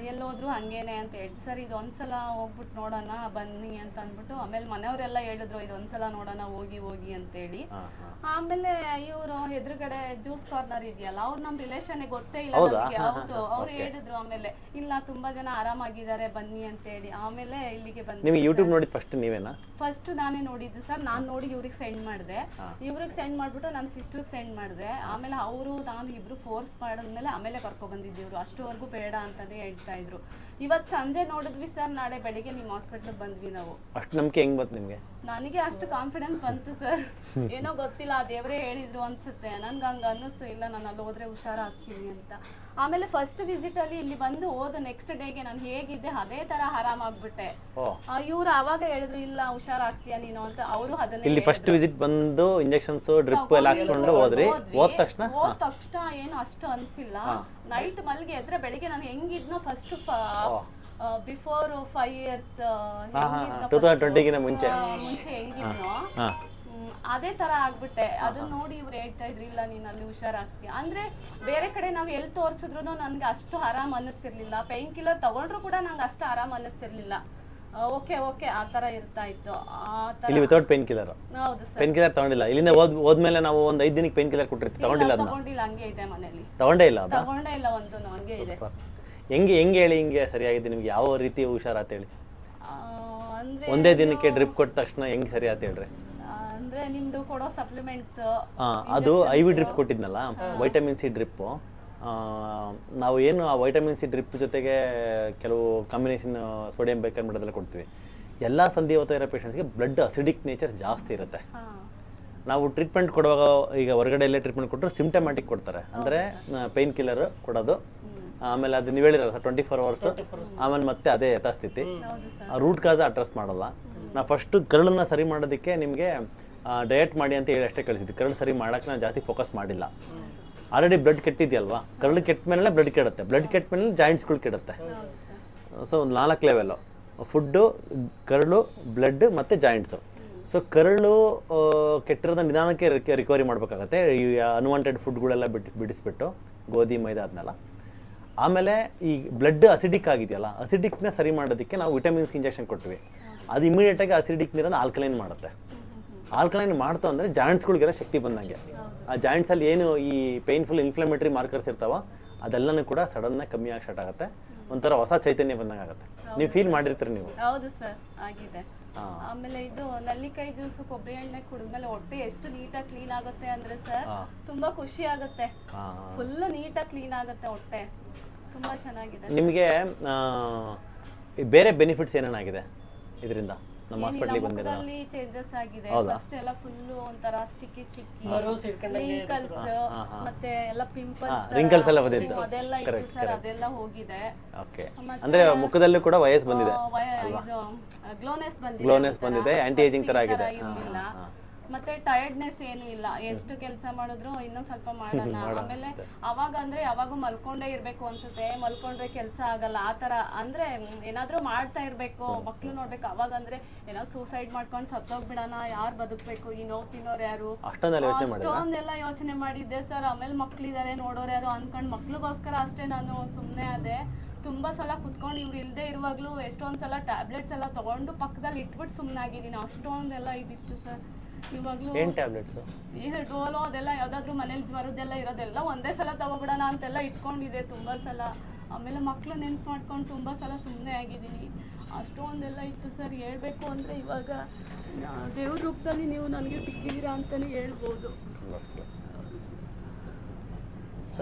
ಎಲ್ಲೋದ್ರು ಹಂಗೇನೆ ಅಂತ ಹೇಳಿ, ಸರ್ ಇದು ಒಂದ್ಸಲ ಹೋಗ್ಬಿಟ್ಟು ನೋಡೋಣ ಬನ್ನಿ ಅಂತ ಅಂದ್ಬಿಟ್ಟು, ಆಮೇಲೆ ಮನೆಯವರೆಲ್ಲ ಹೇಳಿದ್ರು ಇದು ಒಂದ್ಸಲ ನೋಡೋಣ ಹೋಗಿ ಹೋಗಿ ಅಂತೇಳಿ. ಆಮೇಲೆ ಇವರು ಎದುರುಗಡೆ ಜ್ಯೂಸ್ ಕಾರ್ನರ್ ಇದೆಯಲ್ಲ, ಅವ್ರು ನಮ್ ರಿಲೇಷನ್ ಗೊತ್ತೇ ಇಲ್ಲ ನಮಗೆ. ಹೌದು, ಅವ್ರು ಹೇಳಿದ್ರು ಆಮೇಲೆ, ಇಲ್ಲ ತುಂಬಾ ಜನ ಆರಾಮಾಗಿದ್ದಾರೆ ಬನ್ನಿ ಅಂತ ಹೇಳಿ. ಆಮೇಲೆ ಇಲ್ಲಿಗೆ ಬಂದ್ವಿ. ಯೂಟ್ಯೂಬ್ ನೋಡಿದ್ ಫಸ್ಟ್ ನೀವೇನಾ? ಫಸ್ಟ್ ನಾನೇ ನೋಡಿದ್ದು ಸರ್. ನಾನ್ ನೋಡಿ ಇವ್ರಿಗೆ ಸೆಂಡ್ ಮಾಡಿದೆ, ಇವ್ರಿಗೆ ಸೆಂಡ್ ಮಾಡ್ಬಿಟ್ಟು ನನ್ನ ಸಿಸ್ಟರ್ಗೆ ಸೆಂಡ್ ಮಾಡಿದೆ. ಆಮೇಲೆ ಅವರು ನಾನು ಇಬ್ರು ಫೋರ್ಸ್ ಮಾಡಿದ್ಮೇಲೆ ಆಮೇಲೆ ಕರ್ಕೊ ಬಂದಿದ್ದೀವ್ರು. ಅಷ್ಟುವರೆಗೂ ಬೇಡ ಅಂತಾನೆ ಹೇಳ್ತಾ ಇದ್ರು. ಇವತ್ತು ಸಂಜೆ ನೋಡಿದ್ವಿ ಸರ್, ನಾಳೆ ಬೆಳಿಗ್ಗೆ ನಿಮ್ಮ ಹಾಸ್ಪಿಟಲ್ ಬಂದ್ವಿ ನಾವು. ಅಷ್ಟು ನಂಬಿಕೆ ಹೆಂಗ್ ಬಂತು ನಿಮ್ಗೆ? ನನಗೆ ಅಷ್ಟು ಕಾನ್ಫಿಡೆನ್ಸ್ ಬಂತು ಸರ್, ಏನೋ ಗೊತ್ತಿಲ್ಲ, ದೇವರೇ ಹೇಳಿದ್ರು ಅನ್ಸುತ್ತೆ. ನನ್ಗೆ ಹಂಗ ಅನ್ನಿಸ್ತು, ಇಲ್ಲ ನಾನು ಅಲ್ಲಿ ಹೋದ್ರೆ ಹುಷಾರಾಗ್ತೀನಿ ಅಂತ. ಆಮೇಲೆ ಫಸ್ಟ್ ವಿಸಿಟ್ ಅಲ್ಲಿ ಇಲ್ಲಿ ಬಂದು ಹೋದ ನೆಕ್ಸ್ಟ್ ಡೇಗೆ ನಾನು ಹೇಗಿದ್ದೆ ಅದೇ ತರ ಆರಾಮಾಗ್ಬಿಟ್ಟೆ. ಇವ್ರು ಅವಾಗ ಹೇಳಿದ್ರು ಇಲ್ಲ ಹುಷಾರಾಗ್ತೀಯ ನೀನು ಅಂತ. ಅವರು ಅದನ್ನ ಇಲ್ಲಿ ಫಸ್ಟ್ ವಿಸಿಟ್ ಬಂದು ಇಂಜೆಕ್ಷನ್ಸ್ ಡ್ರಿಪ್ ಎಲ್ಲ ಹಾಕ್ಸ್ಕೊಂಡು ಹೋದ್ರಿ. ಹೋದ ತಕ್ಷಣ ಏನು ಅಷ್ಟು ಅನ್ಸಿಲ್ಲ. ನೈಟ್ ಮಲ್ಗೆ ಎದ್ರೆ ಬೆಳಿಗ್ಗೆ ನಾನು ಹೆಂಗಿದ್ನೋ ಫಸ್ಟ್ ಬಿಫೋರ್ 5 years 2020 ಮುಂಚೆ ಹೆಂಗಿದ್ನೋ ಅದೇ ತರ ಆಗ್ಬಿಟ್ಟೆ. ಅದನ್ನ ನೋಡಿ ಇವ್ರು ಹೇಳ್ತಾ ಇದ್ರು ಇಲ್ಲ ನೀನ್ ಅಲ್ಲಿ ಹುಷಾರಾಗ್ತೀಯ ಅಂದ್ರೆ. ಬೇರೆ ಕಡೆ ನಾವ್ ಎಲ್ಲಿ ತೋರ್ಸಿದ್ರು ನನ್ಗೆ ಅಷ್ಟು ಆರಾಮ್ ಅನ್ನಿಸ್ತಿರ್ಲಿಲ್ಲ. ಪೈನ್ ಕಿಲ್ಲರ್ ತಗೊಂಡ್ರು ಕೂಡ ನಂಗೆ ಅಷ್ಟು ಆರಾಮ್ ಅನ್ನಿಸ್ತಿರ್ಲಿಲ್ಲ. ಓಕೆ ಓಕೆ ಆ ತರ ಇರ್ತಾ ಇತ್ತು. ಇಲ್ಲಿ ವಿತೌಟ್ ಪೈನ್ ಕಿಲ್ಲರ್. ಹೌದು ಸರ್, ಪೈನ್ ಕಿಲ್ಲರ್ ತಗೊಂಡಿಲ್ಲ. ಇಲ್ಲಿಂದ ಹೋದ್ಮೇಲೆ ನಾವು ಒಂದು 5 ದಿನಕ್ಕೆ ಪೈನ್ ಕಿಲ್ಲರ್ ಕೊಟ್ಟಿರ್ತೀವಿ, ತಗೊಂಡಿಲ್ಲ. ಹಂಗೆ ಇದೆ ಮನೇಲಿ, ತಗೊಂಡೇ ಇಲ್ಲ ಒಂದು ಹಂಗೆ ಇದೆ. ಹೆಂಗೆ ಹೇಳಿ ಹಿಂಗೆ ಸರಿಯಾಗಿದೆ ನಿಮ್ಗೆ? ಯಾವ ರೀತಿ ಹುಷಾರಾತ ಹೇಳಿ? ಅಂದ್ರೆ ಒಂದೇ ದಿನಕ್ಕೆ ಡ್ರಿಪ್ ಕೊಟ್ಟ ತಕ್ಷಣ ಹೆಂಗ್ ಸರಿ ಆತ ಹೇಳ್ರಿ? ಅಂದ್ರೆ ನಿಮ್ದು ಕೊಡೋ ಸಪ್ಲಿಮೆಂಟ್ಸ್, ಅದು IV ಡ್ರಿಪ್ ಕೊಟ್ಟಿದ್ನಲ್ಲ, ವೈಟಮಿನ್ ಸಿ ಡ್ರಿಪ್. ನಾವು ಏನು ಆ ವೈಟಮಿನ್ ಸಿ ಡ್ರಿಪ್ ಜೊತೆಗೆ ಕೆಲವು ಕಾಂಬಿನೇಷನ್ ಸೋಡಿಯಂ ಬೈಕಾರ್ಬನೇಟ್ ಅದೆಲ್ಲ ಕೊಡ್ತೀವಿ. ಎಲ್ಲ ಸಂಧಿವಾತ ಇರೋ ಪೇಷಂಟ್ಸ್ಗೆ ಬ್ಲಡ್ ಅಸಿಡಿಕ್ ನೇಚರ್ ಜಾಸ್ತಿ ಇರುತ್ತೆ. ನಾವು ಟ್ರೀಟ್ಮೆಂಟ್ ಕೊಡುವಾಗ ಈಗ ಹೊರಗಡೆಯಲ್ಲೇ ಟ್ರೀಟ್ಮೆಂಟ್ ಕೊಟ್ಟರು ಸಿಂಪ್ಟಮ್ಯಾಟಿಕ್ ಕೊಡ್ತಾರೆ, ಅಂದರೆ ಪೈನ್ ಕಿಲ್ಲರ್ ಕೊಡೋದು. ಆಮೇಲೆ ಅದು ನೀವು ಹೇಳಿರಲ್ಲ ಸರ್ 24 hours, ಆಮೇಲೆ ಮತ್ತೆ ಅದೇ ಯಥಾಸ್ಥಿತಿ. ರೂಟ್ ಕಾಸ್ ಅಡ್ರೆಸ್ ಮಾಡಲ್ಲ. ನಾವು ಫಸ್ಟು ಕರಳನ್ನ ಸರಿ ಮಾಡೋದಕ್ಕೆ ನಿಮಗೆ ಡಯಟ್ ಮಾಡಿ ಅಂತ ಹೇಳಿ ಅಷ್ಟೇ ಕಳಿಸಿದ್ವಿ. ಕರಳು ಸರಿ ಮಾಡೋಕ್ಕೆ ನಾನು ಜಾಸ್ತಿ ಫೋಕಸ್ ಮಾಡಿಲ್ಲ. ಆಲ್ರೆಡಿ ಬ್ಲಡ್ ಕೆಟ್ಟಿದೆಯಲ್ವಾ, ಕರಳು ಕೆಟ್ಟ ಮೇಲೆ ಬ್ಲಡ್ ಕೆಡುತ್ತೆ, ಬ್ಲಡ್ ಕೆಟ್ಟ ಮೇಲೆ ಜಾಯಿಂಟ್ಸ್ಗಳು ಕೆಡುತ್ತೆ. ಸೊ ಒಂದು 4 ಲೆವೆಲ್ಲು: ಫುಡ್ಡು, ಕರಳು, ಬ್ಲಡ್ ಮತ್ತು ಜಾಯಿಂಟ್ಸು. ಸೊ ಕರಳು ಕೆಟ್ಟಿರೋದ ನಿಧಾನಕ್ಕೆ ರಿಕವರಿ ಮಾಡಬೇಕಾಗತ್ತೆ. ಈ ಅನ್ವಾಂಟೆಡ್ ಫುಡ್ಗಳೆಲ್ಲ ಬಿಡಿಸ್ಬಿಟ್ಟು, ಗೋಧಿ ಮೈದಾ ಅದನ್ನೆಲ್ಲ. ಆಮೇಲೆ ಈ ಬ್ಲಡ್ ಅಸಿಡಿಕ್ ಆಗಿದೆಯಲ್ಲ, ಅಸಿಡಿಕ್ನ ಸರಿ ಮಾಡೋದಕ್ಕೆ ನಾವು ವಿಟಮಿನ್ಸ್ ಇಂಜೆಕ್ಷನ್ ಕೊಟ್ವಿ. ಅದು ಇಮಿಡಿಯೇಟಾಗಿ ಅಸಿಡಿಕ್ ನೀರನ್ನು ಆಲ್ಕಲೈನ್ ಮಾಡುತ್ತೆ. ಆಲ್ಕಲೈನ್ ಮಾಡ್ತು ಅಂದರೆ ಜಾಯಿಂಟ್ಸ್ಗಳಿಗೆಲ್ಲ ಶಕ್ತಿ ಬಂದಂಗೆ. ಆ ಜಾಯಿಂಟ್ಸಲ್ಲಿ ಏನು ಈ ಪೇನ್ಫುಲ್ ಇನ್ಫ್ಲಮೇಟರಿ ಮಾರ್ಕರ್ಸ್ ಇರ್ತಾವ ಅದೆಲ್ಲನೂ ಕೂಡ ಸಡನ್ನಾಗಿ ಕಮ್ಮಿ ಆಗಿ ಸ್ಟಾರ್ಟ್ ಆಗುತ್ತೆ. ಒಂಥರ ಹೊಸ ಚೈತನ್ಯ ಬಂದಂಗೆ ಆಗುತ್ತೆ. ನೀವು ಫೀಲ್ ಮಾಡಿರ್ತೀರಿ ನೀವು? ಹೌದು ಸರ್, ಆಗಿದೆ. ಆಮೇಲೆ ಇದು ನಲ್ಲಿಕಾಯಿ ಜ್ಯೂಸು, ಕೊಬ್ಬರಿ ಎಣ್ಣೆ ಕುಡಿದ್ಮೇಲೆ ಹೊಟ್ಟೆ ಎಷ್ಟು ನೀಟಾಗಿ ಕ್ಲೀನ್ ಆಗುತ್ತೆ ಅಂದ್ರೆ ಸರ್, ತುಂಬಾ ಖುಷಿ ಆಗುತ್ತೆ. ಫುಲ್ ನೀಟಾಗಿ ಕ್ಲೀನ್ ಆಗುತ್ತೆ ಹೊಟ್ಟೆ, ತುಂಬಾ ಚೆನ್ನಾಗಿದೆ. ನಿಮಗೆ ಬೇರೆ ಬೆನಿಫಿಟ್ಸ್ ಏನೇನಾಗಿದೆ ಇದರಿಂದ? ನಮ್ಮ ಹಾಸ್ಪಿಟಲ್ ಬಂದಿರೋ ಚೇಂಜಸ್ ಆಗಿದೆ. ಫಸ್ಟ್ ಎಲ್ಲ ಫುಲ್ ಒಂತರ ಸ್ಟಿಕ್ಕಿ ರಿಂಕಲ್ಸ್, ಮತ್ತೆ ಎಲ್ಲ ಪಿಂಪಲ್ಸ್, ರಿಂಕಲ್ಸ್ ಎಲ್ಲ ಬಂದಿತ್ತು, ಅದೆಲ್ಲ ಇತ್ತು ಸರ್, ಅದೆಲ್ಲ ಹೋಗಿದೆ. ಓಕೆ, ಅಂದ್ರೆ ಮುಖದಲ್ಲೂ ಕೂಡ ವಯಸ್ಸು ಬಂದಿದೆ, ಗ್ಲೋನೆಸ್ ಬಂದಿದೆ, ಆಂಟಿ ಏಜಿಂಗ್ ತರ ಆಗಿದೆ. ಮತ್ತೆ ಟಯರ್ಡ್ನೆಸ್ ಏನು ಇಲ್ಲ, ಎಷ್ಟು ಕೆಲಸ ಮಾಡಿದ್ರು ಇನ್ನೊಂದ್ ಸ್ವಲ್ಪ ಮಾಡೋಣ. ಆಮೇಲೆ ಅವಾಗ ಅಂದ್ರೆ ಯಾವಾಗೂ ಮಲ್ಕೊಂಡೇ ಇರ್ಬೇಕು ಅನ್ಸುತ್ತೆ, ಮಲ್ಕೊಂಡ್ರೆ ಕೆಲಸ ಆಗಲ್ಲ ಆ ತರ. ಅಂದ್ರೆ ಏನಾದ್ರೂ ಮಾಡ್ತಾ ಇರ್ಬೇಕು, ಮಕ್ಳು ನೋಡ್ಬೇಕು. ಅವಾಗ ಅಂದ್ರೆ ಏನೋ ಸೂಸೈಡ್ ಮಾಡ್ಕೊಂಡು ಸತ್ತೋಗ್ಬಿಡೋಣ, ಯಾರು ಬದುಕ್ಬೇಕು, ಈ ನೋವು ತಿನ್ನೋರು ಯಾರು, ಅಷ್ಟೊಂದೆಲ್ಲ ಯೋಚನೆ ಮಾಡಿದ್ದೆ ಸರ್. ಆಮೇಲೆ ಮಕ್ಳಿದಾರೆ ನೋಡೋರು ಯಾರು ಅನ್ಕೊಂಡ್ ಮಕ್ಳಿಗೋಸ್ಕರ ಅಷ್ಟೇ ನಾನು ಸುಮ್ನೆ ಅದೇ. ತುಂಬಾ ಸಲ ಕುತ್ಕೊಂಡು ಇವ್ರು ಇಲ್ದೇ ಇರುವಾಗ್ಲೂ ಎಷ್ಟೊಂದ್ ಸಲ ಟ್ಯಾಬ್ಲೆಟ್ಸ್ ಎಲ್ಲ ತಗೊಂಡು ಪಕ್ಕದಲ್ಲಿ ಇಟ್ಬಿಟ್ಟು ಸುಮ್ನಾಗಿದ್ದೀನಿ. ಅಷ್ಟೊಂದೆಲ್ಲ ಇದಿತ್ತು ಸರ್. ಇವಾಗ್ಲೂ ಇದು ಡೋಲೋ ಅದೆಲ್ಲ ಯಾವ್ದಾದ್ರು ಮನೇಲಿ ಜ್ವರದೆಲ್ಲ ಇರೋದೆಲ್ಲ ಒಂದೇ ಸಲ ತಗೋಬಿಡೋಣ ಅಂತೆಲ್ಲ ಇಟ್ಕೊಂಡಿದೆ ತುಂಬಾ ಸಲ. ಆಮೇಲೆ ಮಕ್ಳು ನೆನ್ಪು ಮಾಡ್ಕೊಂಡು ತುಂಬಾ ಸಲ ಸುಮ್ಮನೆ ಆಗಿದ್ದೀನಿ. ಅಷ್ಟೊಂದೆಲ್ಲ ಇತ್ತು ಸರ್. ಹೇಳ್ಬೇಕು ಅಂದ್ರೆ ಇವಾಗ ದೇವ್ರ ರೂಪದಲ್ಲಿ ನೀವು ನನಗೆ ಸಿಕ್ಕಿದ್ದೀರಾ ಅಂತಾನೆ ಹೇಳ್ಬೋದು.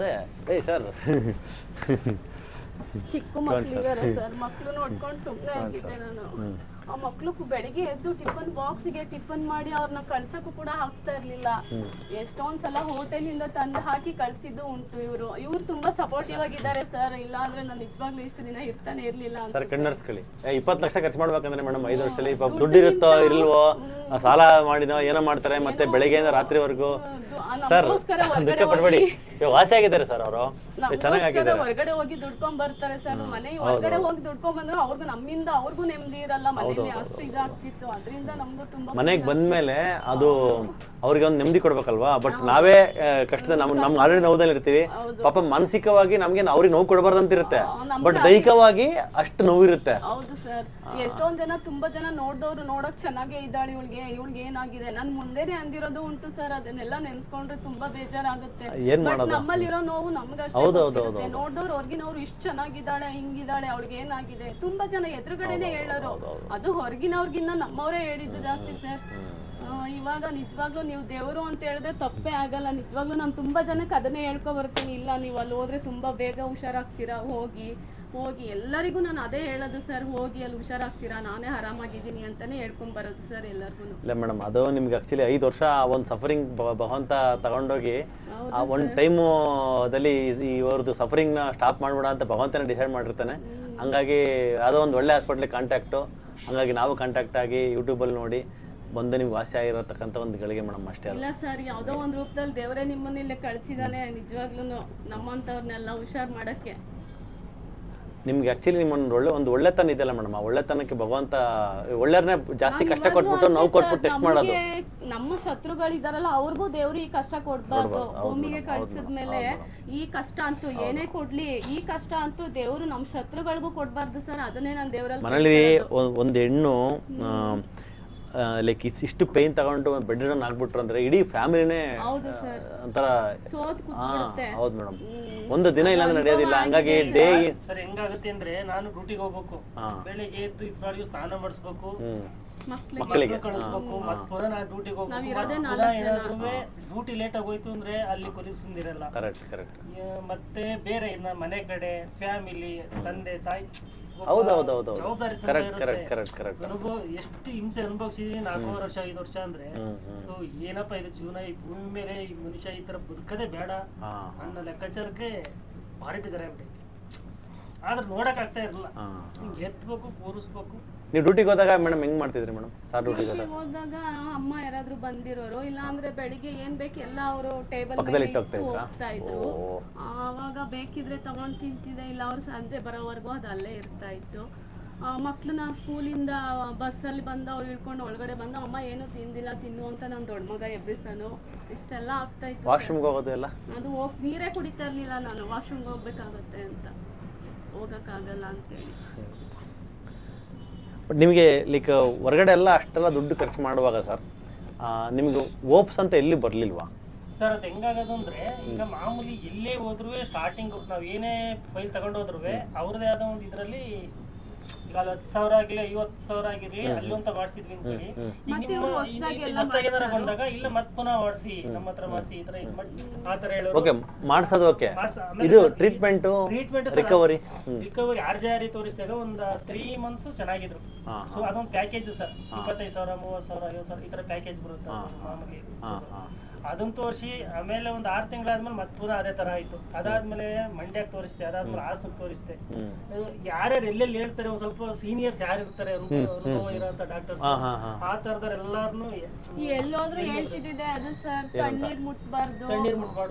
ಚಿಕ್ಕ ಮಕ್ಳಿದಾರೆ ಸರ್, ಮಕ್ಳು ನೋಡ್ಕೊಂಡು ಸುಮ್ಮನೆ ಆಗಿದ್ದೆ ನಾನು. ಆ ಮಕ್ಳು ಬೆಳಿಗ್ಗೆ ಎದ್ದು ಟಿಫನ್ ಬಾಕ್ಸ್ಗೆ ಟಿಫನ್ ಮಾಡಿ ಅವ್ರನ್ನ ಕಳ್ಸಕ್ಕೂ ಕೂಡ ಆಗ್ತಾ ಇರ್ಲಿಲ್ಲ. ಎಷ್ಟೊಂದ್ ಸಲ ಹೋಟೆಲಿಂದ ತಂದು ಹಾಕಿ ಕಳ್ಸಿದ್ದು ಉಂಟು. ಇವ್ರು ತುಂಬಾ ಸಪೋರ್ಟಿವ್ ಆಗಿದ್ದಾರೆ ಸರ್. ಇಲ್ಲ ಅಂದ್ರೆ ನಾನು ನಿಜವಾಗ್ಲೂ ಇಷ್ಟು ದಿನ ಇರ್ತಾನೆ ಇರ್ಲಿಲ್ಲ ಸರ್. ಕಣ್ಣರ್ಸ್ಕೊಳ್ಳಿ, 20 ಲಕ್ಷ ಖರ್ಚು ಮಾಡ್ಬೇಕಂದ್ರೆ ಮೇಡಮ್ 5 ವರ್ಷದಲ್ಲಿ ದುಡ್ಡು ಇರುತ್ತೋ ಇಲ್ವೋ, ಸಾಲ ಮಾಡಿನೋ ಏನೋ ಮಾಡ್ತಾರೆ, ಮತ್ತೆ ಬೆಳಗ್ಗೆಯಿಂದ ರಾತ್ರಿವರೆಗೂ. ಸರ್ ದುಃಖ ಪಡ್ಬೇಡಿ, ಇವಾಗ ವಾಸಿ ಆಗಿದ್ದಾರೆ ಸರ್ ಅವರು, ಚೆನ್ನಾಗಿದ್ದಾರೆ. ಹೊರಗಡೆ ಹೋಗಿ ದುಡ್ಕೊಂಡ್ ಬರ್ತಾರೆ ಸರ್, ಮನೆ ಹೊರಗಡೆ ಹೋಗಿ ದುಡ್ಕೊಂಡ್ ಬಂದ್ರೆ ಅವ್ರಿಗೂ ನಮ್ಮಿಂದ ಅವ್ರಿಗೂ ನೆಮ್ಮದಿ ಇರಲ್ಲ, ಮನೇಲಿ ಅಷ್ಟು ಇದಾಗ್ತಿತ್ತು. ಅದರಿಂದ ನಮ್ಗೂ ತುಂಬಾ ಮನೆಗೆ ಬಂದ್ಮೇಲೆ ಅದು ಅವ್ರಿಗೆ ಒಂದು ನೆಮ್ಮದಿ ಕೊಡ್ಬೇಕಲ್ವಾ. ಬಟ್ ನಾವೇ ಕಷ್ಟದ ನಮ್ಗೆ ಆಲ್ರೆಡಿ ನೋವುದಲ್ಲಿ ಇರ್ತೀವಿ, ಪಾಪ ಮಾನಸಿಕವಾಗಿ ನಮ್ಗೆ ಅವ್ರಿಗೆ ನೋವು ಕೊಡಬಾರ್ದಂತ ಇರುತ್ತೆ, ಬಟ್ ದೈಹಿಕವಾಗಿ ಅಷ್ಟು ನೋವಿರುತ್ತೆ. ಹೌದು ಸರ್, ಎಷ್ಟೊಂದ್ ಜನ ತುಂಬಾ ಜನ ನೋಡ್ದವ್ರು ನೋಡಕ್ ಚೆನ್ನಾಗೇ ಇದ್ದಾಳೆ, ಇವಳಿಗೆ ಏನಾಗಿದೆ ನನ್ ಮುಂದೆನೆ ಅಂದಿರೋದು ಉಂಟು ಸರ್. ಅದನ್ನೆಲ್ಲ ನೆನ್ಸ್ಕೊಂಡ್ರೆ ತುಂಬಾ ಬೇಜಾರಾಗುತ್ತೆ. ಏನ್ ಮಾಡೋದು, ನಮ್ಮಲ್ಲಿರೋ ನೋವು ನಮ್ಗಷ್ಟೇ ಗೊತ್ತಿರುತ್ತೆ. ನೋಡ್ದವ್ರು ಹೊರ್ಗಿನವ್ರು ಇಷ್ಟು ಚೆನ್ನಾಗಿದ್ದಾಳೆ, ಹಿಂಗಿದ್ದಾಳೆ, ಅವಳಿಗೆ ಏನಾಗಿದೆ ತುಂಬಾ ಜನ ಎದುರುಗಡೆನೆ ಹೇಳೋರು. ಅದು ಹೊರಗಿನವ್ರಿಗಿನ್ನ ನಮ್ಮವರೇ ಹೇಳಿದ್ದು ಜಾಸ್ತಿ ಸರ್. ಇವಾಗ ನಿಜವಾಗ್ಲೂ ನೀವು ದೇವರು ಅಂತ ಹೇಳಿದ್ರೆ ತಪ್ಪೇ ಆಗಲ್ಲ. ನಿಜವಾಗ್ಲೂ ನಾನು ತುಂಬಾ ಜನಕ್ಕೆ ಅದನ್ನೇ ಹೇಳ್ಕೊ ಬರ್ತೀನಿ, ಇಲ್ಲ ನೀವು ಅಲ್ಲಿ ಹೋದ್ರೆ ತುಂಬಾ ಬೇಗ ಹುಷಾರಾಗ್ತೀರಾ, ಹೋಗಿ ಎಲ್ಲರಿಗೂ ನಾನು ಅದೇ ಹೇಳೋದು ಸರ್, ಹೋಗಿ ಅಲ್ಲಿ ಹುಷಾರಾಗ್ತೀರಾ, ನಾನೇ ಆರಾಮಾಗಿದ್ದೀನಿ ಅಂತಾನೆ ಹೇಳ್ಕೊಂಡ್ ಬರೋದು ಸರ್ ಎಲ್ಲರಿಗೂ. ಇಲ್ಲ ಮೇಡಮ್, ಅದು ನಿಮ್ಗೆ ಆಕ್ಚುಲಿ 5 ವರ್ಷ ಒಂದು ಸಫರಿಂಗ್ ಭಗವಂತ ತಗೊಂಡೋಗಿ ಆ ಒಂದು ಟೈಮಲ್ಲಿ ಇವ್ರದ್ದು ಸಫರಿಂಗ್ನ ಸ್ಟಾಪ್ ಮಾಡ್ಬೇಡ ಅಂತ ಭಗವಂತನೇ ಡಿಸೈಡ್ ಮಾಡಿರ್ತಾನೆ. ಹಂಗಾಗಿ ಯಾವುದೋ ಒಂದು ಒಳ್ಳೆ ಹಾಸ್ಪಿಟ್ಲಿಗೆ ಕಾಂಟ್ಯಾಕ್ಟು, ಹಂಗಾಗಿ ನಾವು ಕಾಂಟ್ಯಾಕ್ಟ್ ಆಗಿ ಯೂಟ್ಯೂಬಲ್ಲಿ ನೋಡಿ ಬಂದು ನಿಮ್ಗೆ ವಾಸಿ ಆಗಿರತಕ್ಕಂಥ ಒಂದು ಗಳಿಗೆ ಮೇಡಮ್ ಅಷ್ಟೇ. ಇಲ್ಲ ಸರ್, ಯಾವುದೋ ಒಂದು ರೂಪದಲ್ಲಿ ದೇವರೇ ನಿಮ್ಮನ್ನ ಇಲ್ಲೇ ಕಳಿಸಿದಾನೆ ನಿಜವಾಗ್ಲೂ ನಮ್ಮಂಥವ್ರನ್ನೆಲ್ಲ ಹುಷಾರ್ ಮಾಡಕ್ಕೆ. ನಿಮ್ಗೆ ಆಕ್ಚುಲಿ ನಿಮ್ಮೊಂದು ಒಂದು ಒಳ್ಳೆತನ ಇದೆಯಲ್ಲ ಮೇಡಮ್, ಆ ಒಳ್ಳೆತನಕ್ಕೆ ಭಗವಂತ ಒಳ್ಳೆಯವ್ರನ್ನೇ ಜಾಸ್ತಿ ಕಷ್ಟ ಕೊಟ್ಬಿಟ್ಟು ನಾವು ಕೊಟ್ಬಿಟ್ಟು ಟೆಸ್ಟ್ ಮಾಡೋದು. ನಮ್ಮ ಶತ್ರುಗಳಿದಾರಲ್ಲ ಅವ್ರಿಗೂ ದೇವ್ರು ಈ ಕಷ್ಟ ಕೊಡ್ಬಾರ್ದು. ಭೂಮಿಗೆ ಕಳ್ಸಿದ್ಮೇಲೆ ಈ ಕಷ್ಟ ಅಂತೂ ಏನೇ ಕೊಡ್ಲಿ, ಈ ಕಷ್ಟ ಅಂತೂ ದೇವ್ರು ನಮ್ಮ ಶತ್ರುಗಳಿಗೂ ಕೊಡ್ಬಾರ್ದು ಸರ್. ಅದನ್ನೇ ನಾನು ದೇವರಲ್ಲಿ ಮನೇಲಿ ಒಂದು ಹೆಣ್ಣು ಲೈಕ್ ಇಷ್ಟು ಪೇನ್ ತಗೊಂಡು ಬೆಡ್ ರಿಡನ್ ಆಗ್ಬಿಟ್ರು ಅಂದ್ರೆ ಇಡೀ ಫ್ಯಾಮಿಲಿನೇ ಒಂಥರ. ಹೌದು ಮೇಡಮ್, ಒಂದು ದಿನ ಇಲ್ಲಾಂದ್ರೆ ನಡೆಯೋದಿಲ್ಲ. ಹಂಗಾಗಿ ಡೇ ಸರ್ ಹೆಂಗಾಗುತ್ತೆ ಅಂದ್ರೆ, ನಾನು ಡ್ಯೂಟಿಗೆ ಹೋಗ್ಬೇಕು, ಬೆಳಿಗ್ಗೆ ಎದ್ದು ಇಬ್ಬರಿಗೂ ಸ್ನಾನ ಮಾಡಿಸ್ಬೇಕು, ಮಕ್ಕಳಿಗೆ ಕಳಿಸ್ಬೇಕು, ಮತ್ತೆ ಪುನಃ ನಾನು ಡ್ಯೂಟಿಗೆ ಹೋಗ್ಬೇಕು. ಏನಾದ್ರೂ ಡ್ಯೂಟಿ ಲೇಟ್ ಆಗೋಯ್ತು ಅಂದ್ರೆ ಅಲ್ಲಿ ಪೊಲೀಸ್ ಸುಂದಿರಲ್ಲ. ಮತ್ತೆ ಬೇರೆ ಮನೆ ಕಡೆ ಫ್ಯಾಮಿಲಿ, ತಂದೆ ತಾಯಿ, ಜವಾಬ್ದಾರಿ ಅನುಭವ ಎಷ್ಟು ಹಿಂಸೆ ಅನುಭವಿಸಿದೀನಿ. 4 ವರ್ಷ 5 ವರ್ಷ ಅಂದ್ರೆ ಏನಪ್ಪ ಇದು ಜೀವನ, ಈ ಭೂಮಿ ಮೇಲೆ ಈ ಮನುಷ್ಯ ಈ ತರ ಬದುಕದೇ ಬೇಡ ಅನ್ನೋ ಲೆಕ್ಕಾಚಾರಕ್ಕೆ ಭಾರಿ ಬೇಜಾರಾಗ್ಬಿಟ್ಟೈತಿ. ಆದ್ರೆ ನೋಡಕ್ ಆಗ್ತಾ ಇರಲ್ಲ, ಎತ್ಬೇಕು, ಕೂರಿಸ್ಬೇಕು. ನೀವು ಡ್ಯೂಟಿಗೆ ಹೋದಾಗ ಮೇಡಮ್ ಹೆಂಗ್ ಮಾಡ್ತಿದ್ರಿ ಮೇಡಮ್? ಸಾರ್ ಡ್ಯೂಟಿಗೆ ಹೋದಾಗ ಅಮ್ಮ ಯಾರಾದ್ರೂ ಬಂದಿರೋರು, ಇಲ್ಲ ಅಂದ್ರೆ ಬೆಳಿಗ್ಗೆ ಏನ್ ಬೇಕು ಎಲ್ಲ ಅವರು ಟೇಬಲ್ ಹೋಗ್ತಾ ಇದ್ರು. ಆವಾಗ ಬೇಕಿದ್ರೆ ತಗೊಂಡ್ ತಿಂತಿದ್ದೆ, ಇಲ್ಲ ಅವ್ರು ಸಂಜೆ ಬರೋವರೆಗೂ ಅದು ಅಲ್ಲೇ ಇರ್ತಾ ಇತ್ತು. ಮಕ್ಳನ್ನ ಸ್ಕೂಲಿಂದ ಬಸ್ಸಲ್ಲಿ ಬಂದು ಅವ್ರು ಇಳ್ಕೊಂಡು ಒಳಗಡೆ ಬಂದು ಅಮ್ಮ ಏನು ತಿಂದಿಲ್ಲ ತಿನ್ನು ಅಂತ ನನ್ನ ದೊಡ್ಡ ಮಗ ಎಬ್ಬಿಸನು, ಇಷ್ಟೆಲ್ಲ ಆಗ್ತಾ ಇತ್ತು. ವಾಶ್ರೂಮ್ಗೆ ಹೋಗೋದು ಎಲ್ಲ ಅದು ನೀರೇ ಕುಡಿತಾ ಇರ್ಲಿಲ್ಲ ನಾನು, ವಾಶ್ರೂಮ್ಗೆ ಹೋಗ್ಬೇಕಾಗತ್ತೆ ಅಂತ, ಹೋಗಕ್ಕಾಗಲ್ಲ ಅಂತೇಳಿ. ಬಟ್ ನಿಮಗೆ ಲೈಕ್ ಹೊರಗಡೆ ಎಲ್ಲ ಅಷ್ಟೆಲ್ಲ ದುಡ್ಡು ಖರ್ಚು ಮಾಡುವಾಗ ಸರ್ ನಿಮ್ಗೆ ಓಪ್ಸ್ ಅಂತ ಎಲ್ಲಿ ಬರಲಿಲ್ವಾ ಸರ್? ಅದು ಹೆಂಗಾಗೋದು ಅಂದ್ರೆ, ಈಗ ಮಾಮೂಲಿ ಎಲ್ಲೇ ಹೋದ್ರೂ ಸ್ಟಾರ್ಟಿಂಗ್ ನಾವು ಏನೇ ಫೈಲ್ ತಗೊಂಡು ಹೋದ್ರೂ ಅವ್ರದೇ ಆದ ಒಂದು ಇದರಲ್ಲಿ ಈಗ 10,000 ಆಗಿರ್ಲಿ 50,000 ಆಗಿರ್ಲಿ ಅಲ್ಲಿ ಅಂತ ಮಾಡಿಸಿದ್ವಿ ಅನ್ಕೊಳ್ಳಿ. ಹೊಸದಾಗಿ ಏನಾರ ಬಂದಾಗ ಇಲ್ಲ ಮತ್ ಪುನಃ ಮಾಡಿಸಿ, ನಮ್ಮ ಹತ್ರ ಮಾಡಿಸಿ, ಈ ತರ ಆತರ ಹೇಳೋರು. ಓಕೆ, ಮಾಡಿಸೋದು ಓಕೆ. ಇದು ಟ್ರೀಟ್ಮೆಂಟ್ ರಿಕವರಿ RJRE ತೋರಿಸಿದಾಗ ಒಂದು 3 months ಚೆನ್ನಾಗಿದ್ರು. ಸೊ ಅದೊಂದು ಪ್ಯಾಕೇಜ್ ಸರ್, 25,000 30,000 50,000 ಈ ತರ ಪ್ಯಾಕೇಜ್ ಬರುತ್ತೆ ಮಾಮೂಲಿ. ಅದನ್ನ ತೋರಿಸಿ ಆಮೇಲೆ ಒಂದು 6 ತಿಂಗಳಾದ್ಮೇಲೆ ಮತ್ತೆ ಪುನಃ ಅದೇ ತರ ಆಯ್ತು. ಅದಾದ್ಮೇಲೆ ಮಂಡ್ಯಕ್ಕೆ ತೋರಿಸ್ತೆ, ಅದಾದ್ಮೇಲೆ ಹಾಸನಕ್ಕೆ ತೋರಿಸ್ತೆ. ಯಾರ್ಯಾರು ಎಲ್ಲೆಲ್ಲಿ ಹೇಳ್ತಾರೆ, ಒಂದ್ ಸ್ವಲ್ಪ ಸೀನಿಯರ್ಸ್ ಯಾರು ಇರ್ತಾರೆ ಅನುಭವ ಇರೋಂತ ಡಾಕ್ಟರ್ಸ್, ಆ ತರದವ್ರ ಎಲ್ಲಾರ್ನು ಎಲ್ಲೋದ್ರು ಹೇಳ್ತಿದ್ದೆ ಅದು ಸರ್, ತಣ್ಣೀರ್ ಮುಟ್ಬಾರ್ದು,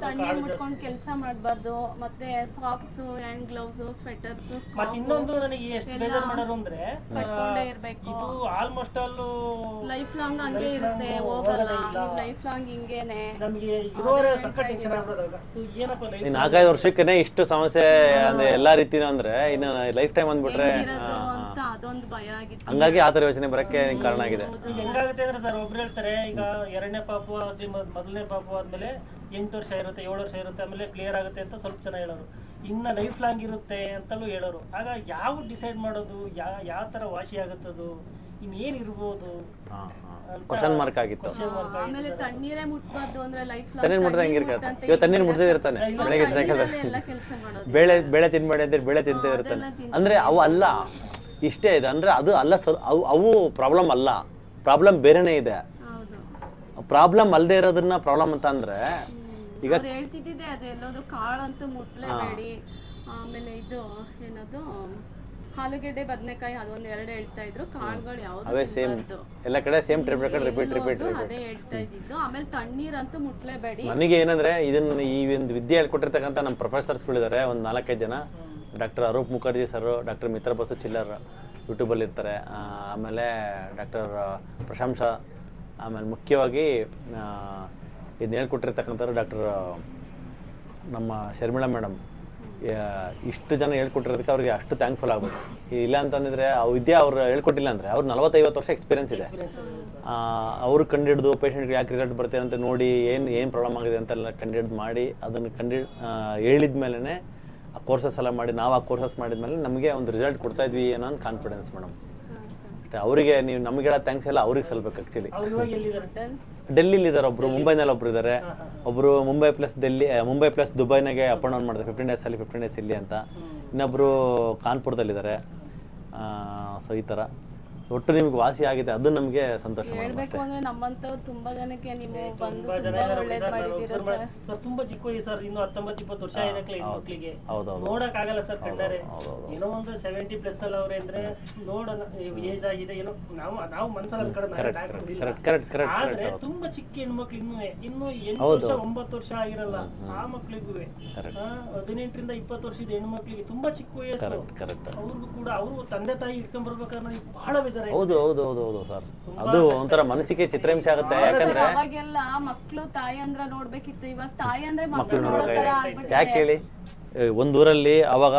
ತಣ್ಣೀರ್ ಮುಟ್ಕೊಂಡು ಕೆಲಸ ಮಾಡ್ಬಾರ್ದು, ಮತ್ತೆ ಸಾಕ್ಸ್, ಹ್ಯಾಂಡ್ ಗ್ಲೌಸ್, ಸ್ವೆಟರ್ಸ್. ಮತ್ತೆ ಇನ್ನೊಂದು ನನಗೆ ಎಷ್ಟು ಬೇಜಾರ್ ಮಾಡೋರು ಅಂದ್ರೆ, ಇದು ಆಲ್ಮೋಸ್ಟ್ ಆಲ್ ಲೈಫ್ ಲಾಂಗ್ ಹಂಗೆ ಇರುತ್ತೆ, ಹೋಗಲ್ಲ, ಲೈಫ್ ಲಾಂಗ್ ಹಿಂಗೇನೆ. ನಮ್ಗೆ ಇರೋರೇ ಸಕ್ಕ ಟೆನ್ಷನ್ ಆಗ್ಬಿಡೋದಾಗ ಏನಪ್ಪ ಲೈಫ್ 4-5 ವರ್ಷಕ್ಕೇ ಇಷ್ಟು ಸಮಸ್ಯೆ ಅಂದ್ರೆ ಎಲ್ಲಾ ರೀತಿನೂ ಅಂದ್ರೆ ಇನ್ನು ಲೈಫ್ ಟೈಮ್ ಅಂದ್ಬಿಟ್ರೆ ಅದೊಂದು ಭಯ ಆಗಿತ್ತು. ಹಂಗಾಗಿ ಆ ತರ ಯೋಚನೆ ಬರಕ್ಕೆ ಕಾರಣ ಆಗಿದೆ. ಹೆಂಗಾಗುತ್ತೆ ಅಂದ್ರೆ ಸರ್, ಒಬ್ರು ಹೇಳ್ತಾರೆ ಈಗ 2ನೇ ಪಾಪು ಆದ್ರೆ 1ನೇ ಪಾಪು ಆದ್ಮೇಲೆ 8 ವರ್ಷ ಇರುತ್ತೆ, 7 ವರ್ಷ ಇರುತ್ತೆ, ಆಮೇಲೆ ಕ್ಲಿಯರ್ ಆಗುತ್ತೆ ಅಂತ ಸ್ವಲ್ಪ ಜನ ಹೇಳೋರು. ಇನ್ನ ಲೈಫ್ ಲಾಂಗ್ ಇರುತ್ತೆ ಅಂತಲೂ ಹೇಳೋರು. ಆಗ ಯಾವ ಡಿಸೈಡ್ ಮಾಡೋದು, ಯಾವ ತರ ವಾಸಿ ಆಗುತ್ತದು, ಇನ್ನೇನ್ ಇರ್ಬೋದು ಕ್ವಶನ್ ಮಾರ್ಕ್ ಆಗಿತ್ತು. ಆಮೇಲೆ ತಣ್ಣೀರೇ ಮುಟ್ಬಾರ್ದು ಅಂದ್ರೆ ಲೈಫ್ ತಣ್ಣೀರ್ ಮುಟ್ಟದ ಹೆಂಗಿರ್ತಾರೆ, ಇವಾಗ ತಣ್ಣೀರ್ ಮುಟ್ಟದೇ ಇರ್ತಾನೆ, ಬೆಳೆಗೆ ಬೇಳೆ ತಿನ್ಬೇಡಿ ಅಂದ್ರೆ ಬೇಳೆ ತಿಂತೇ ಇರ್ತಾನೆ. ಅಂದ್ರೆ ಅವು ಅಲ್ಲ, ಇಷ್ಟೇ ಇದೆ ಅಂದ್ರೆ ಅದು ಅಲ್ಲ ಸರ್, ಅವು ಪ್ರಾಬ್ಲಮ್ ಅಲ್ಲ, ಪ್ರಾಬ್ಲಮ್ ಬೇರೆನೇ ಇದೆ. ಪ್ರಾಬ್ಲಮ್ ಅಲ್ಲದೆ ಇರೋದನ್ನ ಪ್ರಾಬ್ಲಮ್ ಅಂತ ಅಂದ್ರೆ ಈಗ ಹೇಳ್ತಿದ್ದೆ, ಅದೆಲ್ಲೋದು ಕಾಳಂತೂ ಮುಟ್ಲೇಬೇಡಿ, ಆಮೇಲೆ ಇದು ಏನದು ಆಲೂಗೆಡ್ಡೆ ಬದನೆಕಾಯಿ ಅದೊಂದು 2 ಹೇಳ್ತಾ ಇದ್ರು, ಕಾಳುಗಳು ಯಾವ್ದು ಅವೇ ಸೇಮ್ ಎಲ್ಲ ಕಡೆ ಸೇಮ್ ಟ್ರಿಪ್ ರಿಪೀಟ್ ಅದೇ ಹೇಳ್ತಾ ಇದ್ದಿದ್ದು. ಆಮೇಲೆ ತಣ್ಣೀರಂತೂ ಮುಟ್ಲೇಬೇಡಿ. ನನಗೆ ಏನಂದ್ರೆ ಇದನ್ನ ಈ ಒಂದು ವಿದ್ಯೆ ಹೇಳ್ಕೊಟ್ಟಿರ್ತಕ್ಕಂಥ ನಮ್ಮ ಪ್ರೊಫೆಸರ್ಸ್ಗಳಿದ್ದಾರೆ ಒಂದು 4-5 ಜನ. ಡಾಕ್ಟರ್ ಅರೂಪ್ ಮುಖರ್ಜಿ ಸರ್, ಡಾಕ್ಟರ್ ಮಿತ್ರ ಬಸು ಚಿಲ್ಲರ್ ಯೂಟ್ಯೂಬಲ್ಲಿ ಇರ್ತಾರೆ, ಆಮೇಲೆ ಡಾಕ್ಟರ್ ಪ್ರಶಂಸಾ, ಆಮೇಲೆ ಮುಖ್ಯವಾಗಿ ಇದನ್ನ ಹೇಳ್ಕೊಟ್ಟಿರ್ತಕ್ಕಂಥವ್ರು ಡಾಕ್ಟರ್ ನಮ್ಮ ಶರ್ಮಿಳಾ ಮೇಡಮ್. ಇಷ್ಟು ಜನ ಹೇಳ್ಕೊಟ್ಟಿರೋದಕ್ಕೆ ಅವ್ರಿಗೆ ಅಷ್ಟು ಥ್ಯಾಂಕ್ಫುಲ್ ಆಗ್ಬೇಕು. ಇಲ್ಲ ಅಂತಂದಿದ್ರೆ ಆ ವಿದ್ಯೆ ಅವ್ರು ಹೇಳ್ಕೊಟ್ಟಿಲ್ಲ ಅಂದರೆ ಅವ್ರು 40-50 ವರ್ಷ ಎಕ್ಸ್ಪೀರಿಯನ್ಸ್ ಇದೆ. ಅವ್ರು ಕಂಡಿಡಿದು ಪೇಷಂಟ್ಗೆ ಯಾಕೆ ರಿಸಲ್ಟ್ ಬರ್ತದೆ ಅಂತ ನೋಡಿ ಏನು ಪ್ರಾಬ್ಲಮ್ ಆಗಿದೆ ಅಂತೆಲ್ಲ ಕಂಡಿಡ್ದು ಮಾಡಿ ಅದನ್ನು ಹೇಳಿದ ಮೇಲೇ ಆ ಕೋರ್ಸಸ್ ಎಲ್ಲ ಮಾಡಿ ನಾವು ಆ ಕೋರ್ಸಸ್ ಮಾಡಿದ್ಮೇಲೆ ನಮಗೆ ಒಂದು ರಿಸಲ್ಟ್ ಕೊಡ್ತಾ ಇದ್ವಿ ಅನ್ನೋ ಒಂದು ಕಾನ್ಫಿಡೆನ್ಸ್ ಮೇಡಮ್. ಅಷ್ಟೇ. ಅವರಿಗೆ ನೀವು ನಮಗೆ ಹೇಳೋ ಥ್ಯಾಂಕ್ಸ್ ಎಲ್ಲ ಅವ್ರಿಗೆ ಸಲ್ಬೇಕು ಆ್ಯಕ್ಚುಲಿ. ಡೆಲ್ಲಿಲಿ ಇದ್ದಾರೆ ಒಬ್ರು, ಮುಂಬೈನಲ್ಲಿ ಒಬ್ರು ಇದ್ದಾರೆ, ಒಬ್ರು ಮುಂಬೈ ಪ್ಲಸ್ ದುಬೈನಾಗೆ ಅಪ್ ಆ್ಯಂಡ್ ಡೌನ್ ಮಾಡಿದೆ 15 days ಅಲ್ಲಿ 15 days ಇಲ್ಲಿ ಅಂತ. ಇನ್ನೊಬ್ರು ಕಾನ್ಪುರದಲ್ಲಿದ್ದಾರೆ. ಸೊ ಈ ಥರ ಒಟ್ಟು ನಿಮ್ಗೆ ವಾಸಿ ಆಗಿದೆ, ಅದು ನಮಗೆ ಸಂತೋಷ. ಹೇಳ್ಬೇಕು ಅಂದ್ರೆ ನಮ್ಮಂತವ್ರು ತುಂಬಾ ಜನಕ್ಕೆ ನೀವು ಬಂದು ತುಂಬಾ ಜನ ತುಂಬಾ ಒಳ್ಳೇದ್ ಮಾಡಿದ್ದೀರಾ ಸರ್. ಸರ್ ತುಂಬಾ ಚಿಕ್ಕ ವಯಸ್ಸು ಸರ್, ಇನ್ನು 19-20 ವರ್ಷ ಇದೆ ಹೆಣ್ಮಕ್ಳಿಗೆ. ಹೌದೌದು. ನೋಡಕ್ ಆಗಲ್ಲ ಸರ್ ಕಂಡರೆ. ಏನೋ ಒಂದು 70+ ಅಲ್ಲ ಅವ್ರೆ ಅಂದ್ರೆ ನೋಡೋಣ ಏಜ್ ಆಗಿದೆ ಏನೋ ನಾವು ಮನ್ಸಲ್ಲಿ ಅನ್ಕೊಳ್ಳೋಣ. ಆದ್ರೆ ತುಂಬಾ ಚಿಕ್ಕ ಹೆಣ್ಮಕ್ಳು ಇನ್ನು 8 ವರ್ಷ 9 ವರ್ಷ ಆಗಿರಲ್ಲ ಆ ಮಕ್ಳಿಗೂ 18ರಿಂದ 20 ವರ್ಷದ ಹೆಣ್ಮಕ್ಳಿಗೆ ತುಂಬಾ ಚಿಕ್ಕ ವಯಸ್ಸು. ಅವ್ರಿಗೂ ಕೂಡ ಅವರು ತಂದೆ ತಾಯಿ ಇಟ್ಕೊಂಡ್ ಬರ್ಬೇಕಾದ್ರೆ ನನಗೆ ಬಹಳ ಬೇಜಾರ. ಹೌದು ಸರ್, ಅದು ಒಂಥರ ಮನಸ್ಸಿಗೆ ಚಿತ್ರಹಿಂಸೆ ಆಗುತ್ತೆ. ಯಾಕಂದ್ರೆ ಅವಾಗೆಲ್ಲ ಮಕ್ಳು ತಾಯಿ ಅಂದ್ರ ನೋಡ್ಬೇಕಿತ್ತು, ಇವಾಗ ತಾಯಿ ಅಂದ್ರೆ ಮಕ್ಳು ನೋಡೋ ತರ ಆಗ್ಬಿಟ್ಟಿದೆ. ಯಾಕೆ ಹೇಳಿ, ಒಂದೂರಲ್ಲಿ ಅವಾಗ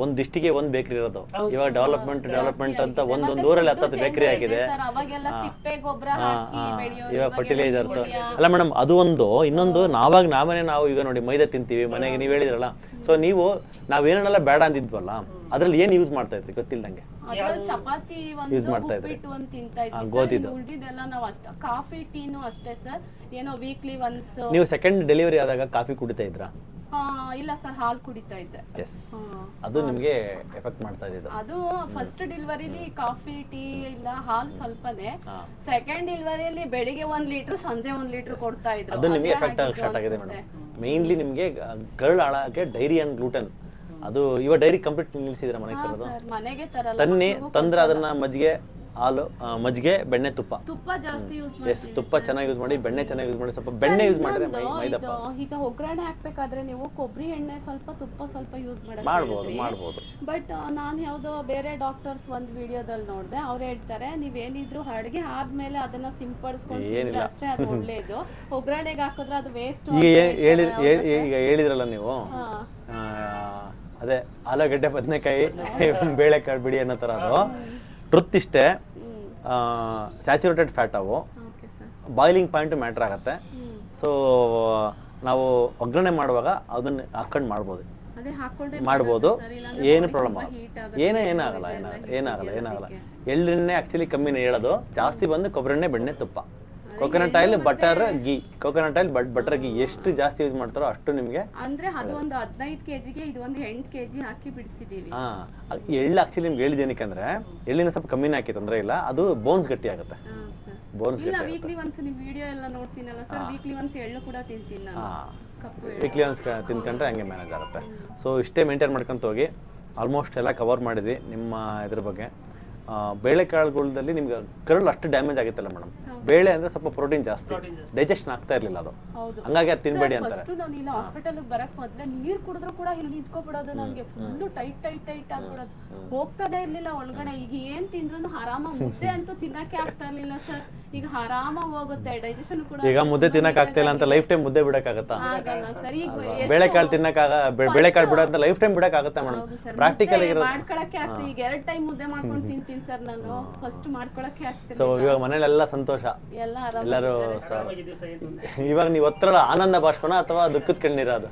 ಒಂದ್ ಡಿಸ್ಟಿಗೆ ಒಂದ್ ಬೇಕರಿ ಇರೋದು, ಇವಾಗ ಡೆವಲಪ್ಮೆಂಟ್ ಅಂತ ಒಂದೊಂದು ಊರಲ್ಲಿ 10 ಬೇಕರಿ ಆಗಿದೆ. ಅವಾಗೆಲ್ಲ ತಿಪ್ಪೆ ಗೊಬ್ಬರ ಹಾಕಿ ಬೆಳೆಯೋದು, ಇವಾಗ ಫರ್ಟಿಲೈಸರ್ಸ್ ಅಲ್ಲ ಮೇಡಮ್. ಅದು ಒಂದು. ಇನ್ನೊಂದು, ನಾವು ಈಗ ನೋಡಿ ಮೈದಾ ತಿಂತೀವಿ ಮನೆಗೆ, ನೀವು ಹೇಳಿದ್ರಲ್ಲ. ಸೊ ನೀವು ನಾವೇನೆಲ್ಲ ಬೇಡ ಅಂದಿದ್ವಲ್ಲ ಅದ್ರಲ್ಲಿ ಏನ್ ಯೂಸ್ ಮಾಡ್ತಾ ಇದ್ರಿ ಗೊತ್ತಿಲ್ದಂಗೆ? ಚಪಾತಿ ಯೂಸ್ ಮಾಡ್ತಾ ಇದ್ರಿ, ಒಂದು ತಿಂತಾ ಇದ್ವಿ. ಗೋಧಿದು ಉಳಿದಿದ್ದೆಲ್ಲ ನಾವು ಅಷ್ಟೇ. ಕಾಫಿ ಟೀನು ಅಷ್ಟೇ ಸರ್, ಏನೋ ವೀಕ್ಲಿ ಒನ್ಸ್. ನೀವು ಸೆಕೆಂಡ್ ಡೆಲಿವರಿ ಆದಾಗ ಕಾಫಿ ಕುಡಿತಾ ಇದ್ರಾ? ಇಲ್ಲ ಸರ್, ಹಾಲು ಕುಡಿತಾ ಇದ್ದೆ. ಅದು ನಿಮ್ಗೆ ಎಫೆಕ್ಟ್ ಮಾಡ್ತಾ ಇದ್ದು. ಅದು ಫಸ್ಟ್ ಡೆಲಿವರಿಲಿ ಕಾಫಿ ಟೀ ಇಲ್ಲ, ಹಾಲು ಸ್ವಲ್ಪನೇ. ಸೆಕೆಂಡ್ ಡೆಲಿವರಿಯಲ್ಲಿ ಬೆಳಿಗ್ಗೆ 1 ಲೀಟರ್ ಸಂಜೆ 1 ಲೀಟರ್ ಕೊಡ್ತಾ ಇದ್ರು. ಅದು ನಿಮ್ಗೆ ಎಫೆಕ್ಟ್ ಸ್ಟಾರ್ಟ್ ಆಗಿದೆ ಮೇಡಮ್. ಮೇನ್ಲಿ ನಿಮ್ಗೆ ಕರಳು ಹಾಳಾಗೆ ಡೈರಿ ಅಂಡ್ ಗ್ಲೂಟನ್, ಅದು ಇವಾಗ ಡೈರಿ ಕಂಪ್ಲೀಟ್ ನಿಲ್ಲಿಸಿದ್ರೆ ಮನೆಗೆ ತರೋದು? ಮನೆಗೆ ತರಲ್ಲ, ತಂದ್ರೆ ಅದನ್ನ ಮಜ್ಜಿಗೆ ಹಾಲು, ಮಜ್ಜಿಗೆ, ಬೆಣ್ಣೆ, ತುಪ್ಪ ಜಾಸ್ತಿ ಯೂಸ್ ಮಾಡಿ. ತುಪ್ಪ ಚೆನ್ನಾಗಿ ಯೂಸ್ ಮಾಡಿ, ಬೆಣ್ಣೆ ಚೆನ್ನಾಗಿ ಯೂಸ್ ಮಾಡಿ. ಸ್ವಲ್ಪ ಬೆಣ್ಣೆ ಯೂಸ್ ಮಾಡಿದ್ರೆ ಮೈದಪ್ಪ. ಈಗ ಒಗ್ಗರಣೆ ಹಾಕ್ಬೇಕಾದ್ರೆ ನೀವು ಕೊಬ್ಬರಿ ಎಣ್ಣೆ ಸ್ವಲ್ಪ, ತುಪ್ಪ ಸ್ವಲ್ಪ ಯೂಸ್ ಮಾಡ್ಬೋದು. ಬಟ್ ನಾನು ಯಾವ್ದೋ ಬೇರೆ ಡಾಕ್ಟರ್ಸ್ ಒಂದು ವಿಡಿಯೋದಲ್ಲಿ ನೋಡಿದೆ, ಅವ್ರು ಹೇಳ್ತಾರೆ ನೀವೇನಿದ್ರು ಅಡುಗೆ ಆದ್ಮೇಲೆ ಅದನ್ನ ಸಿಂಪಡಿಸ್ಕೊಂಡು ಅಷ್ಟೇ ಅದು ಒಳ್ಳೇದು. ಒಗ್ಗರಣೆಗೆ ಹಾಕಿದ್ರೆ ಅದು ವೇಸ್ಟ್. ಈಗ ಹೇಳಿದ್ರಲ್ಲ ನೀವು, ಅದೇ ಆಲೂಗಡ್ಡೆ ಬದನೆಕಾಯಿ ಬೇಳೆಕಾಳು ಬಿಡಿ ಅನ್ನೋ ಥರ. ಅದು ಟ್ರುತ್ ಇಷ್ಟೇ, ಸ್ಯಾಚುರೇಟೆಡ್ ಫ್ಯಾಟ್ ಅವು, ಬಾಯ್ಲಿಂಗ್ ಪಾಯಿಂಟ್ ಮ್ಯಾಟ್ರ್ ಆಗುತ್ತೆ. ಸೊ ನಾವು ಒಗ್ಗರಣೆ ಮಾಡುವಾಗ ಅದನ್ನ ಹಾಕೊಂಡು ಮಾಡ್ಬೋದು, ಏನು ಪ್ರಾಬ್ಲಮ್ ಏನಾಗಲ್ಲ. ಎಳ್ಳೆಣ್ಣೆ ಆಕ್ಚುಲಿ ಕಮ್ಮಿನೇ ಹೇಳೋದು, ಜಾಸ್ತಿ ಬಂದು ಕೊಬ್ಬರಿ ಎಣ್ಣೆ, ಬೆಣ್ಣೆ, ತುಪ್ಪ, coconut oil, butter, ghee. Coconut oil, butter, ghee ಎಷ್ಟು ಜಾಸ್ತಿ ಯೂಸ್ ಮಾಡ್ತಾರೋ ಅಷ್ಟು ನಿಮಗೆ. ಅಂದ್ರೆ ಅದು ಒಂದು 15 kgಗೆ ಇದು ಒಂದು 8 kg ಹಾಕಿ ಬಿಡಿಸಿದೀವಿ. ಎಳ್ಳು ಆಕ್ಚುಲಿ ನಿಮ್ಗೆ ಹೇಳಿದ್ದೇನಕ್ಕೆ ಅಂದ್ರೆ ಎಳ್ಳಿನ ಸ್ವಲ್ಪ ಕಮ್ಮಿನೇ ಹಾಕಿ ತೊಂದರೆ ಇಲ್ಲ, ಅದು ಬೋನ್ಸ್ ಗಟ್ಟಿ ಆಗುತ್ತೆ. ಬೋನ್ಸ್ ಇಲ್ಲ, ವೀಕ್ಲಿ ಒನ್ಸ್ ನೀವು ವಿಡಿಯೋ ಎಲ್ಲ ನೋಡ್ತೀನಲ್ಲ ಸರ್, ವೀಕ್ಲಿ ಒನ್ಸ್ ಎಳ್ಳು ಕೂಡ ತಿಂತೀನಿ ನಾನು. ವೀಕ್ಲಿ ಒನ್ಸ್ ತಿನ್ಕೊಂಡ್ರೆ ಹಂಗೆ ಮ್ಯಾನೇಜ್ ಆಗುತ್ತೆ. ಸೊ ಇಷ್ಟೇ ಮೇಂಟೈನ್ ಮಾಡ್ಕೊಂತ ಹೋಗಿ. ಆಲ್ಮೋಸ್ಟ್ ಎಲ್ಲ ಕವರ್ ಮಾಡಿದ್ವಿ ನಿಮ್ಮ ಇದ್ರ ಬಗ್ಗೆ. ಬೇಳೆಕಾಳುಗಳಲ್ಲಿ ನಿಮ್ಗೆ ಕರಳು ಅಷ್ಟು ಡ್ಯಾಮೇಜ್ ಆಗಿತ್ತಲ್ಲ ಮೇಡಮ್. ಬೇಳೆ ಅಂದ್ರೆ ಸ್ವಲ್ಪ ಪ್ರೋಟೀನ್ ಜಾಸ್ತಿ, ಡೈಜೆಷನ್ ಆಗ್ತಾ ಇರ್ಲಿಲ್ಲ ಅದು, ಹಂಗಾಗಿ ಅದು ತಿನ್ಬೇಡಿ ಅಂತಾರೆ. ನಾನು ಇಲ್ಲಿ ಹಾಸ್ಪಿಟಲ್ ಬರಕ್ ಮೊದ್ಲೇ ನೀರ್ ಕುಡಿದ್ರು ಕೂಡ ಇಲ್ಲಿ ನಿಂತ್ಕೊಬಿಡೋದು, ನನಗೆ ಫುಲ್ ಟೈಟ್ ಆಗ್ಬಿಡೋದು, ಹೋಗ್ತಾನೆ ಇರ್ಲಿಲ್ಲ ಒಳಗಡೆ. ಈಗ ಏನ್ ತಿಂದ್ರು ಆರಾಮಾಗಿ, ಮುದ್ದೆ ಅಂತೂ ತಿನ್ನಕ್ಕೆ ಆಗ್ತಾ ಇರ್ಲಿಲ್ಲ ಸರ್, ಈಗ ಆರಾಮಾಗಿ ಹೋಗುತ್ತೆ, ಡೈಜೆಷನ್ ಕೂಡ. ಈಗ ಮುದ್ದೆ ತಿನ್ನಕ್ ಆಗ್ತಿಲ್ಲ ಅಂತ ಲೈಫ್ ಟೈಮ್ ಮುದ್ದೆ ಬಿಡಕ್ಕಾಗತ್ತಾ? ಬೇಳೆಕಾಳು ಬೇಳೆಕಾಳು ಬಿಡ ಅಂತ ಲೈಫ್ ಟೈಮ್ ಬಿಡಕ್ಕಾಗತ್ತಾ ಮೇಡಮ್? ಪ್ರಾಕ್ಟಿಕಲ್ ಮಾಡ್ಕೊಳಕ್ಕೆ ಆಗ್ತದೆ. ಈಗ 2 ಟೈಮ್ ಮುದ್ದೆ ಮಾಡ್ಕೊಂಡು ತಿಂತೀನಿ ಸರ್ ನಾನು, ಫಸ್ಟ್ ಮಾಡ್ಕೊಳಕ್ಕೆ ಆಗ್ತದೆ. ಸೊ ಇವಾಗ ಮನೇಲೆಲ್ಲ ಸಂತೋಷ, ಎಲ್ಲರೂ. ಇವಾಗ ನೀವು ಒತ್ತಡ ಆನಂದ ಬಾಷ್ಪನ ಅಥವಾ ದುಃಖದ ಕಣ್ಣೀರ? ಅದು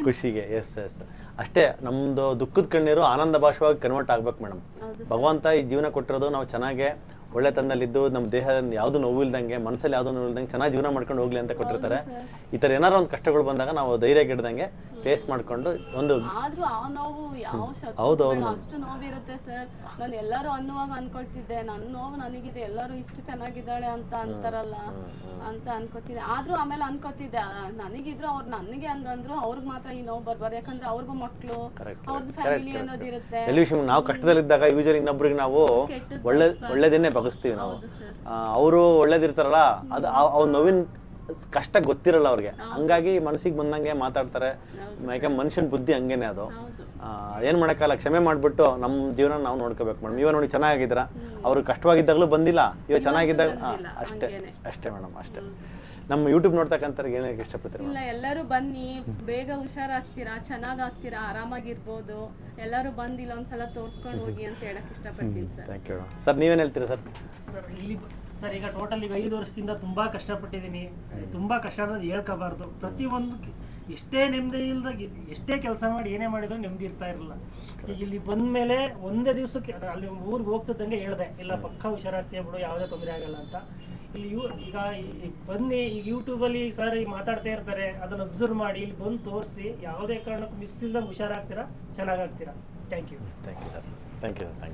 ಖುಷಿಗೆ. ಎಸ್ ಅಷ್ಟೇ, ನಮ್ದು ದುಃಖದ ಕಣ್ಣೀರು ಆನಂದ ಬಾಷ್ಪವಾಗಿ ಕನ್ವರ್ಟ್ ಆಗ್ಬೇಕು ಮೇಡಮ್. ಭಗವಂತ ಈ ಜೀವನ ಕೊಟ್ಟಿರೋದು ನಾವು ಚೆನ್ನಾಗೆ ಒಳ್ಳೆತನದಲ್ಲಿದ್ದು ನಮ್ಮ ದೇಹದಿಂದ ಯಾವ್ದು ನೋವು ಇಲ್ದಂಗೆ, ಮನಸ್ಸಲ್ಲಿ ಯಾವ್ದು ನೋವು ಇಲ್ದಂಗೆ ಚೆನ್ನಾಗಿ ಜೀವನ ಮಾಡ್ಕೊಂಡು ಹೋಗ್ಲಿ ಅಂತ ಕೊಟ್ಟಿರ್ತಾರೆ. ಈ ಥರ ಏನಾರು ಒಂದು ಕಷ್ಟಗಳು ಬಂದಾಗ ನಾವು ಧೈರ್ಯ ಗೆಡ್ದಂಗೆ ಫೇಸ್ ಮಾಡ್ಕೊಂಡು ಒಂದು ಆದ್ರೂ ಆ ನೋವು ಯಾವ ಹೌದೌದು ಅಷ್ಟು ನೋವಿರುತ್ತೆ ಸರ್. ನಾನು ಎಲ್ಲರೂ ಅನ್ನುವಾಗ ಅನ್ಕೊಳ್ತಿದ್ದೆ ನನ್ನ ನೋವು ನನಗಿದೆ, ಎಲ್ಲರೂ ಇಷ್ಟು ಚೆನ್ನಾಗಿದ್ದಾಳೆ ಅಂತ ಅಂತಾರಲ್ಲ ಅಂತ ಅನ್ಕೋತಿದ್ದೆ. ಆದ್ರೂ ಆಮೇಲೆ ಅನ್ಕೋತಿದ್ದೆ ನನಗಿದ್ರು ಅವ್ರು ನನಗೆ ಹಂಗಂದ್ರು ಅವ್ರಿಗೆ ಮಾತ್ರ ಈ ನೋವು ಬರ್ಬಾರ್ದು, ಯಾಕಂದ್ರೆ ಅವ್ರಿಗೂ ಮಕ್ಳು ಅವ್ರದ್ದು ಫ್ಯಾಮಿಲಿ ಅನ್ನೋದಿರುತ್ತೆ. ಎಲ್ಲಿ ವಿಷಯ ನಾವು ಕಷ್ಟದಲ್ಲಿದ್ದಾಗ ಯೂಶಲಿ ಇನ್ನೊಬ್ರಿಗೆ ನಾವು ಒಳ್ಳೇದನ್ನೇ ಬಗಸ್ತೀವಿ ನಾವು. ಅವರು ಒಳ್ಳೇದಿರ್ತಾರಲ್ಲ ಅದು ಅವ್ರ ನೋವಿನ ಕಷ್ಟ ಗೊತ್ತಿರಲ್ಲ ಅವ್ರಿಗೆ, ಹಂಗಾಗಿ ಮನಸ್ಸಿಗೆ ಬಂದಂಗೆ ಮಾತಾಡ್ತಾರೆ. ಯಾಕೆ ಮನುಷ್ಯನ ಬುದ್ಧಿ ಹಂಗೇನೆ ಅದು. ಏನ್ ಮಾಡಕ್ಕಲ್ಲ, ಕ್ಷಮೆ ಮಾಡ್ಬಿಟ್ಟು ನಮ್ಮ ಜೀವನ ನಾವು ನೋಡ್ಕೋಬೇಕು ಮೇಡಮ್. ಇವಾಗ ನೋಡಿ ಚೆನ್ನಾಗಿದ್ರ, ಅವ್ರು ಕಷ್ಟವಾಗಿದ್ದಾಗಲೂ ಬಂದಿಲ್ಲ, ಇವಾಗ ಚೆನ್ನಾಗಿದ್ದಾಗ ಅಷ್ಟೇ ಅಷ್ಟೇ ಮೇಡಮ್ ಅಷ್ಟೇ. ನಮ್ಮ ಯೂಟ್ಯೂಬ್ ನೋಡ್ತಕ್ಕಂಥವ್ರಿಗೆ ಏನು ಹೇಳಕ್ಕೆ ಇಷ್ಟಪಡ್ತೀರಿ? ಇಲ್ಲ, ಎಲ್ಲರೂ ಬನ್ನಿ, ಬೇಗ ಹುಷಾರಾಗ್ತೀರಾ, ಚೆನ್ನಾಗಾಗ್ತೀರಾ, ಆರಾಮಾಗಿರ್ಬೋದು. ಎಲ್ಲರೂ ಬಂದು ಇಲ್ಲೊಂದ್ಸಲ ತೋರಿಸ್ಕೊಂಡು ಹೋಗಿ ಅಂತ ಹೇಳಕ್ ಇಷ್ಟಪಡ್ತೀನಿ ಸರ್. Thank you sir. ನೀವೇನು ಹೇಳ್ತೀರಾ ಸರ್? ಸರ್ ಇಲ್ಲಿ ಸರ್ ಈಗ ಟೋಟಲ್ ಈಗ 5 ವರ್ಷದಿಂದ ತುಂಬಾ ಕಷ್ಟಪಟ್ಟಿದ್ದೀನಿ. ತುಂಬಾ ಕಷ್ಟ ಅನ್ನೋದು ಹೇಳ್ಕೋಬಾರ್ದು. ಪ್ರತಿಯೊಂದು ಎಷ್ಟೇ ನೆಮ್ಮದಿ ಇಲ್ದಾಗ ಎಷ್ಟೇ ಕೆಲಸ ಮಾಡಿ ಏನೇ ಮಾಡಿದ್ರು ನೆಮ್ಮದಿ ಇರ್ತಾ ಇರಲಿಲ್ಲ. ಈಗ ಇಲ್ಲಿ ಬಂದ ಮೇಲೆ ಒಂದೇ ದಿವಸಕ್ಕೆ ಅಲ್ಲಿ ಊರಿಗೆ ಹೋಗ್ತಿದ್ದಂಗೆ ಹೇಳ್ದೆ, ಇಲ್ಲ ಪಕ್ಕ ಹುಷಾರಾಗ್ತೀಯ ಬಿಡು, ಯಾವುದೇ ತೊಂದರೆ ಆಗಲ್ಲ ಅಂತ. ಇಲ್ಲಿ ಈಗ ಬನ್ನಿ, ಈಗ ಯೂಟ್ಯೂಬಲ್ಲಿ ಸರ್ ಈಗ ಮಾತಾಡ್ತಾ ಇರ್ತಾರೆ, ಅದನ್ನು ಅಬ್ಸರ್ವ್ ಮಾಡಿ ಇಲ್ಲಿ ಬಂದು ತೋರಿಸಿ, ಯಾವುದೇ ಕಾರಣಕ್ಕೂ ಮಿಸ್ ಇಲ್ದಂಗೆ ಹುಷಾರಾಗ್ತೀರಾ, ಚೆನ್ನಾಗಾಗ್ತೀರಾ. Thank you. Thank you sir. Thank you.